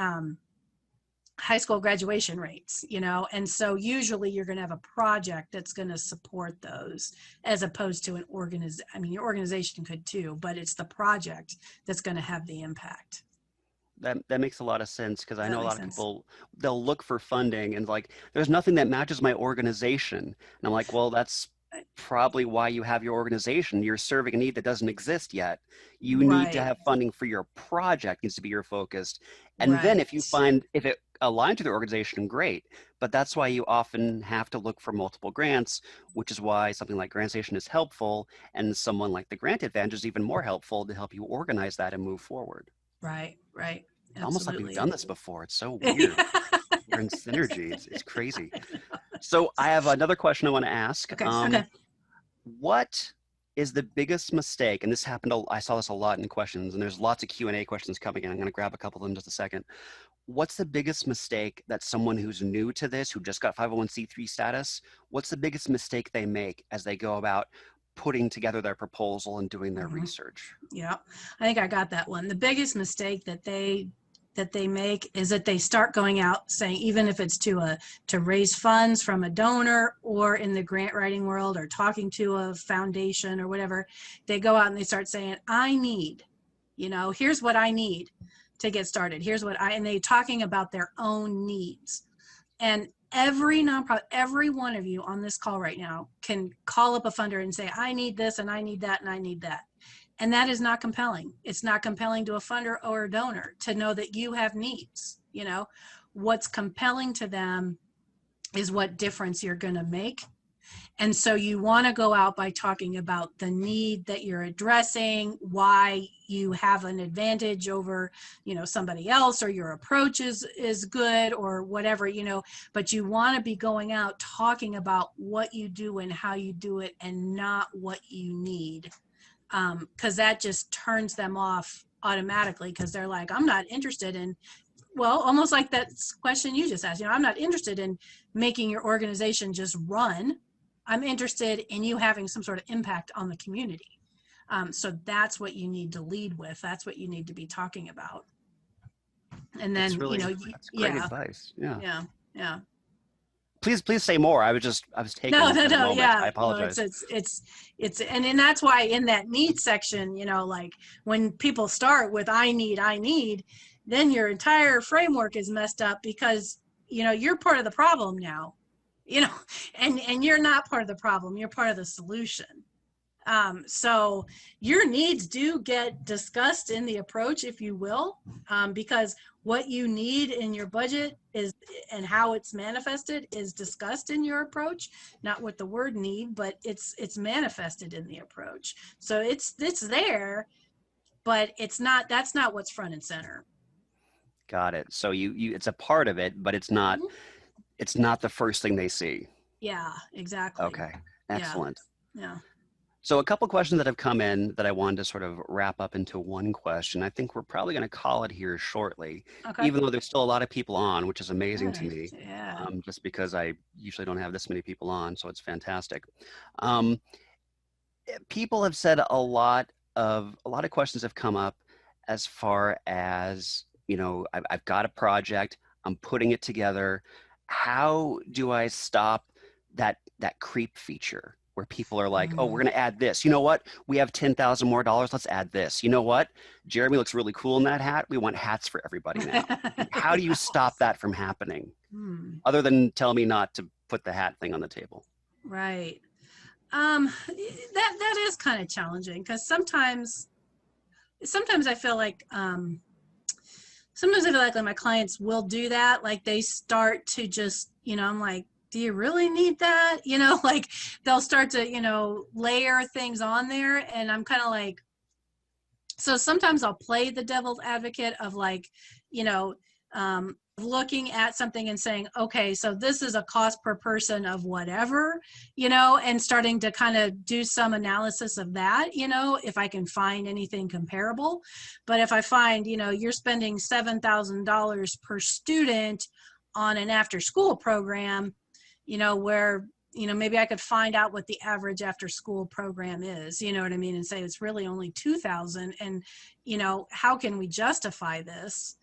high school graduation rates, you know, and so usually you're going to have a project that's going to support those, as opposed to an I mean, your organization could too, but it's the project that's going to have the impact. That makes a lot of sense, because I Does that know a make lot of sense? people, they'll look for funding and like, there's nothing that matches my organization. And I'm like, well, that's probably why you have your organization. You're serving a need that doesn't exist yet. You need to Right, have funding for your project, needs to be your focus. And then right, if you find, if it aligns with the organization, great. But that's why you often have to look for multiple grants, which is why something like GrantStation is helpful. And someone like the Grant Advantage is even more helpful to help you organize that and move forward. right, right. It's almost like we've Absolutely. done this before. It's so weird. We're in synergy. It's crazy. So I have another question I want to ask. Okay, okay. What is the biggest mistake? And this happened, I saw this a lot in questions, and there's lots of Q&A questions coming in. I'm going to grab a couple of them in just a second. What's the biggest mistake that someone who's new to this, who just got 501c3 status, what's the biggest mistake they make as they go about putting together their proposal and doing their research? Yeah, I think I got that one. The biggest mistake that they make is that they start going out saying, even if it's to raise funds from a donor, or in the grant writing world, or talking to a foundation or whatever, they go out and they start saying, I need, you know, here's what I need to get started. Here's what and they talking about their own needs. And every nonprofit, every one of you on this call right now can call up a funder and say, I need this and I need that and I need that. And that is not compelling. It's not compelling to a funder or a donor to know that you have needs. You know, what's compelling to them is what difference you're going to make. And so you want to go out by talking about the need that you're addressing, why you have an advantage over, you know, somebody else, or your approach is good, or whatever, you know, but you want to be going out talking about what you do and how you do it, and not what you need. Because that just turns them off automatically, because they're like, I'm not interested in, well, almost like that question you just asked, you know, I'm not interested in making your organization just run. I'm interested in you having some sort of impact on the community. So that's what you need to lead with. That's what you need to be talking about. And That's then, you really, know, that's great yeah, advice. Yeah. yeah, yeah. Please say more. I was No, taken no, at the no. moment. I Yeah. Well, apologize. and that's why in that need section, you know, like when people start with I need, then your entire framework is messed up, because, you know, you're part of the problem now, you know, and you're not part of the problem. You're part of the solution. So your needs do get discussed in the approach, if you will, because what you need in your budget is, and how it's manifested is discussed in your approach, not with the word need, but it's manifested in the approach. So it's there, but that's not what's front and center. Got it. So you it's a part of it, but it's not the first thing they see. Yeah, exactly. Okay. Yeah, Excellent. yeah. So a couple questions that have come in that I wanted to sort of wrap up into one question. I think we're probably going to call it here shortly, Okay. even though there's still a lot of people on, which is amazing to Good. me, Yeah. just because I usually don't have this many people on, so it's fantastic. Um, People have said a lot of questions have come up as far as, you know, I've got a project, I'm putting it together. How do I stop that creep feature where people are like, oh, we're going to add this. You know what? We have 10,000 more dollars. Let's add this. You know what? Jeremy looks really cool in that hat. We want hats for everybody now. How do you stop that from happening? Other than tell me not to put the hat thing on the table. Right. That is kind of challenging, because sometimes I feel like my clients will do that. Like they start to just, you know, I'm like, do you really need that? You know, like they'll start to, you know, layer things on there, and I'm kind of like, so sometimes I'll play the devil's advocate of like, you know, looking at something and saying, okay, so this is a cost per person of whatever, you know, and starting to kind of do some analysis of that, you know, if I can find anything comparable. But if I find, you know, you're spending $7,000 per student on an after school program, you know, where, you know, maybe I could find out what the average after school program is, you know what I mean, and say it's really only 2,000, and, you know, how can we justify this?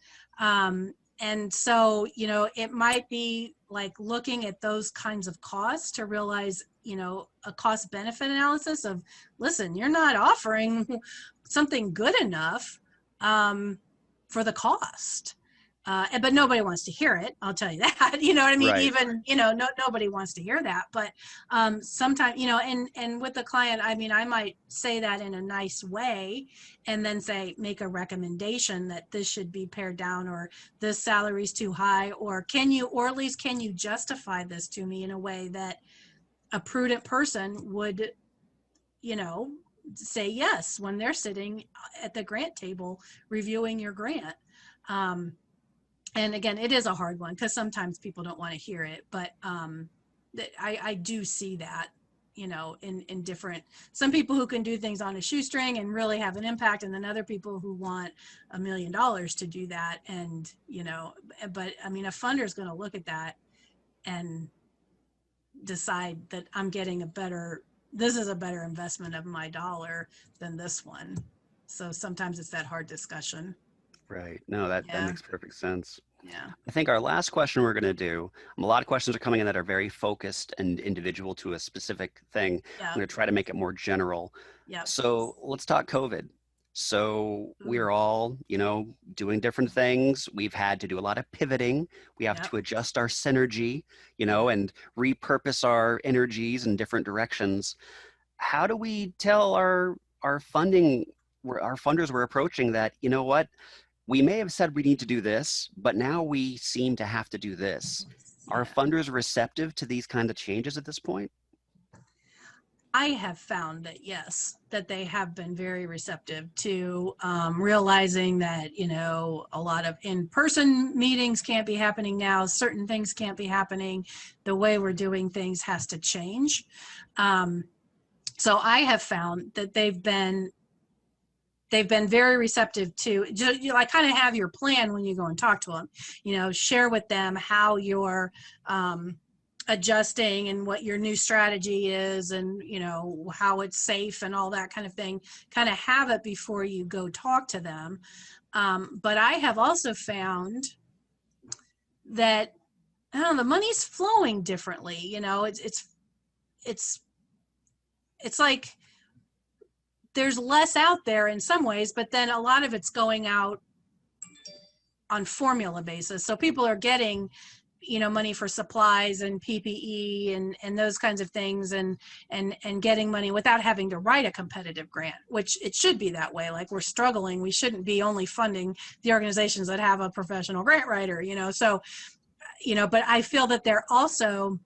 And so, you know, it might be like looking at those kinds of costs to realize, you know, a cost benefit analysis of, listen, you're not offering something good enough for the cost. But nobody wants to hear it. I'll tell you that. You know what I mean? Right. Even, you know, nobody wants to hear that. But sometimes, you know, and with the client, I mean, I might say that in a nice way, and then say, make a recommendation that this should be pared down, or this salary is too high, or can you, or at least can you justify this to me in a way that a prudent person would, you know, say yes when they're sitting at the grant table reviewing your grant. And again, it is a hard one because sometimes people don't want to hear it, but I do see that, you know, in different, some people who can do things on a shoestring and really have an impact, and then other people who want $1 million to do that. And, you know, but I mean, a funder is going to look at that and decide that I'm getting this is a better investment of my dollar than this one. So sometimes it's that hard discussion. Right. No, that Yeah. makes perfect sense. Yeah. I think our last question we're going to do, a lot of questions are coming in that are very focused and individual to a specific thing. Yeah. I'm going to try to make it more general. Yeah. So let's talk COVID. So Ooh. we're all, you know, doing different things. We've had to do a lot of pivoting. We have Yep. to adjust our synergy, you know, and repurpose our energies in different directions. How do we tell our funding, our funders we're approaching that, you know what, we may have said we need to do this, but now we seem to have to do this. Are Yeah. funders receptive to these kind of changes at this point? I have found that, yes, that they have been very receptive to realizing that, you know, a lot of in-person meetings can't be happening now. Certain things can't be happening. The way we're doing things has to change. So I have found that they've been very receptive to, you like, kind of have your plan when you go and talk to them, you know, share with them how you're adjusting and what your new strategy is, and, you know, how it's safe and all that kind of thing. Kind of have it before you go talk to them. But I have also found that, I don't know, the money's flowing differently. You know, it's like there's less out there in some ways, but then a lot of it's going out on formula basis. So people are getting, you know, money for supplies and PPE and those kinds of things, and getting money without having to write a competitive grant, which it should be that way. Like, we're struggling. We shouldn't be only funding the organizations that have a professional grant writer, you know? So, you know, but I feel that they're also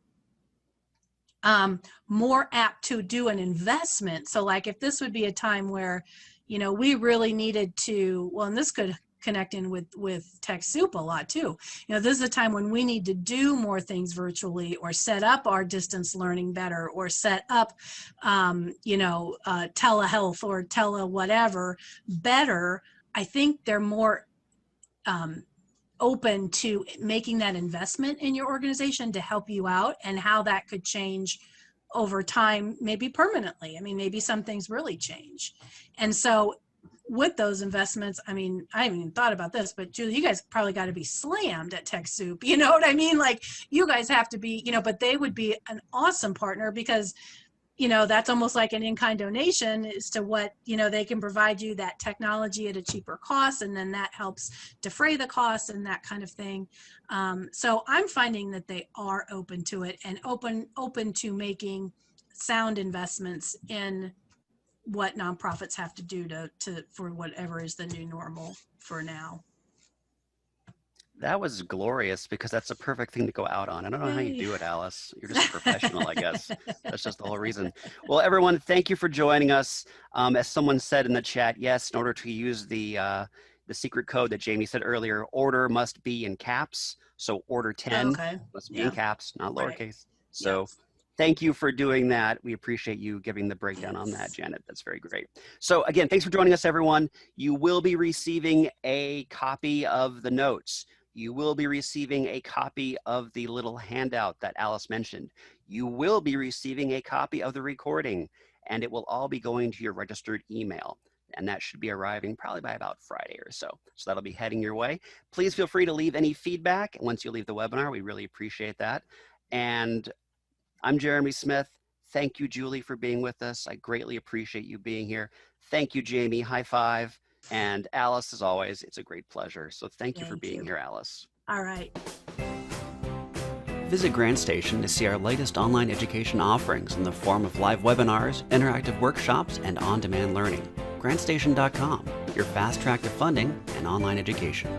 more apt to do an investment. So like, if this would be a time where, you know, we really needed to, well, and this could connect in with TechSoup a lot too. You know, this is a time when we need to do more things virtually, or set up our distance learning better, or set up, you know, telehealth or tele whatever better. I think they're more open to making that investment in your organization to help you out, and how that could change over time, maybe permanently. I mean, maybe some things really change. And so with those investments, I mean, I haven't even thought about this, but Julie, you guys probably got to be slammed at TechSoup. You know what I mean? Like, you guys have to be, you know, but they would be an awesome partner, because, you know, that's almost like an in-kind donation as to what, you know, they can provide you that technology at a cheaper cost, and then that helps defray the cost and that kind of thing. So I'm finding that they are open to it, and open to making sound investments in what nonprofits have to do to for whatever is the new normal for now. That was glorious, because that's a perfect thing to go out on. I don't know how you do it, Alice. You're just a professional, I guess. That's just the whole reason. Well, everyone, thank you for joining us. As someone said in the chat, yes, in order to use the the secret code that Jamie said earlier, order must be in caps. So order 10 Okay. must be in caps, not Right. lowercase. So thank you for doing that. We appreciate you giving the breakdown on that, Yes. Janet. That's very great. So again, thanks for joining us, everyone. You will be receiving a copy of the notes. You will be receiving a copy of the little handout that Alice mentioned. You will be receiving a copy of the recording, and it will all be going to your registered email. And that should be arriving probably by about Friday or so. So that'll be heading your way. Please feel free to leave any feedback once you leave the webinar. We really appreciate that. And I'm Jeremy Smith. Thank you, Julie, for being with us. I greatly appreciate you being here. Thank you, Jamie. High five. And Alice, as always, it's a great pleasure. So thank you for being here, Alice. All right. Visit GrantStation to see our latest online education offerings in the form of live webinars, interactive workshops, and on-demand learning. GrantStation.com, your fast track to funding and online education.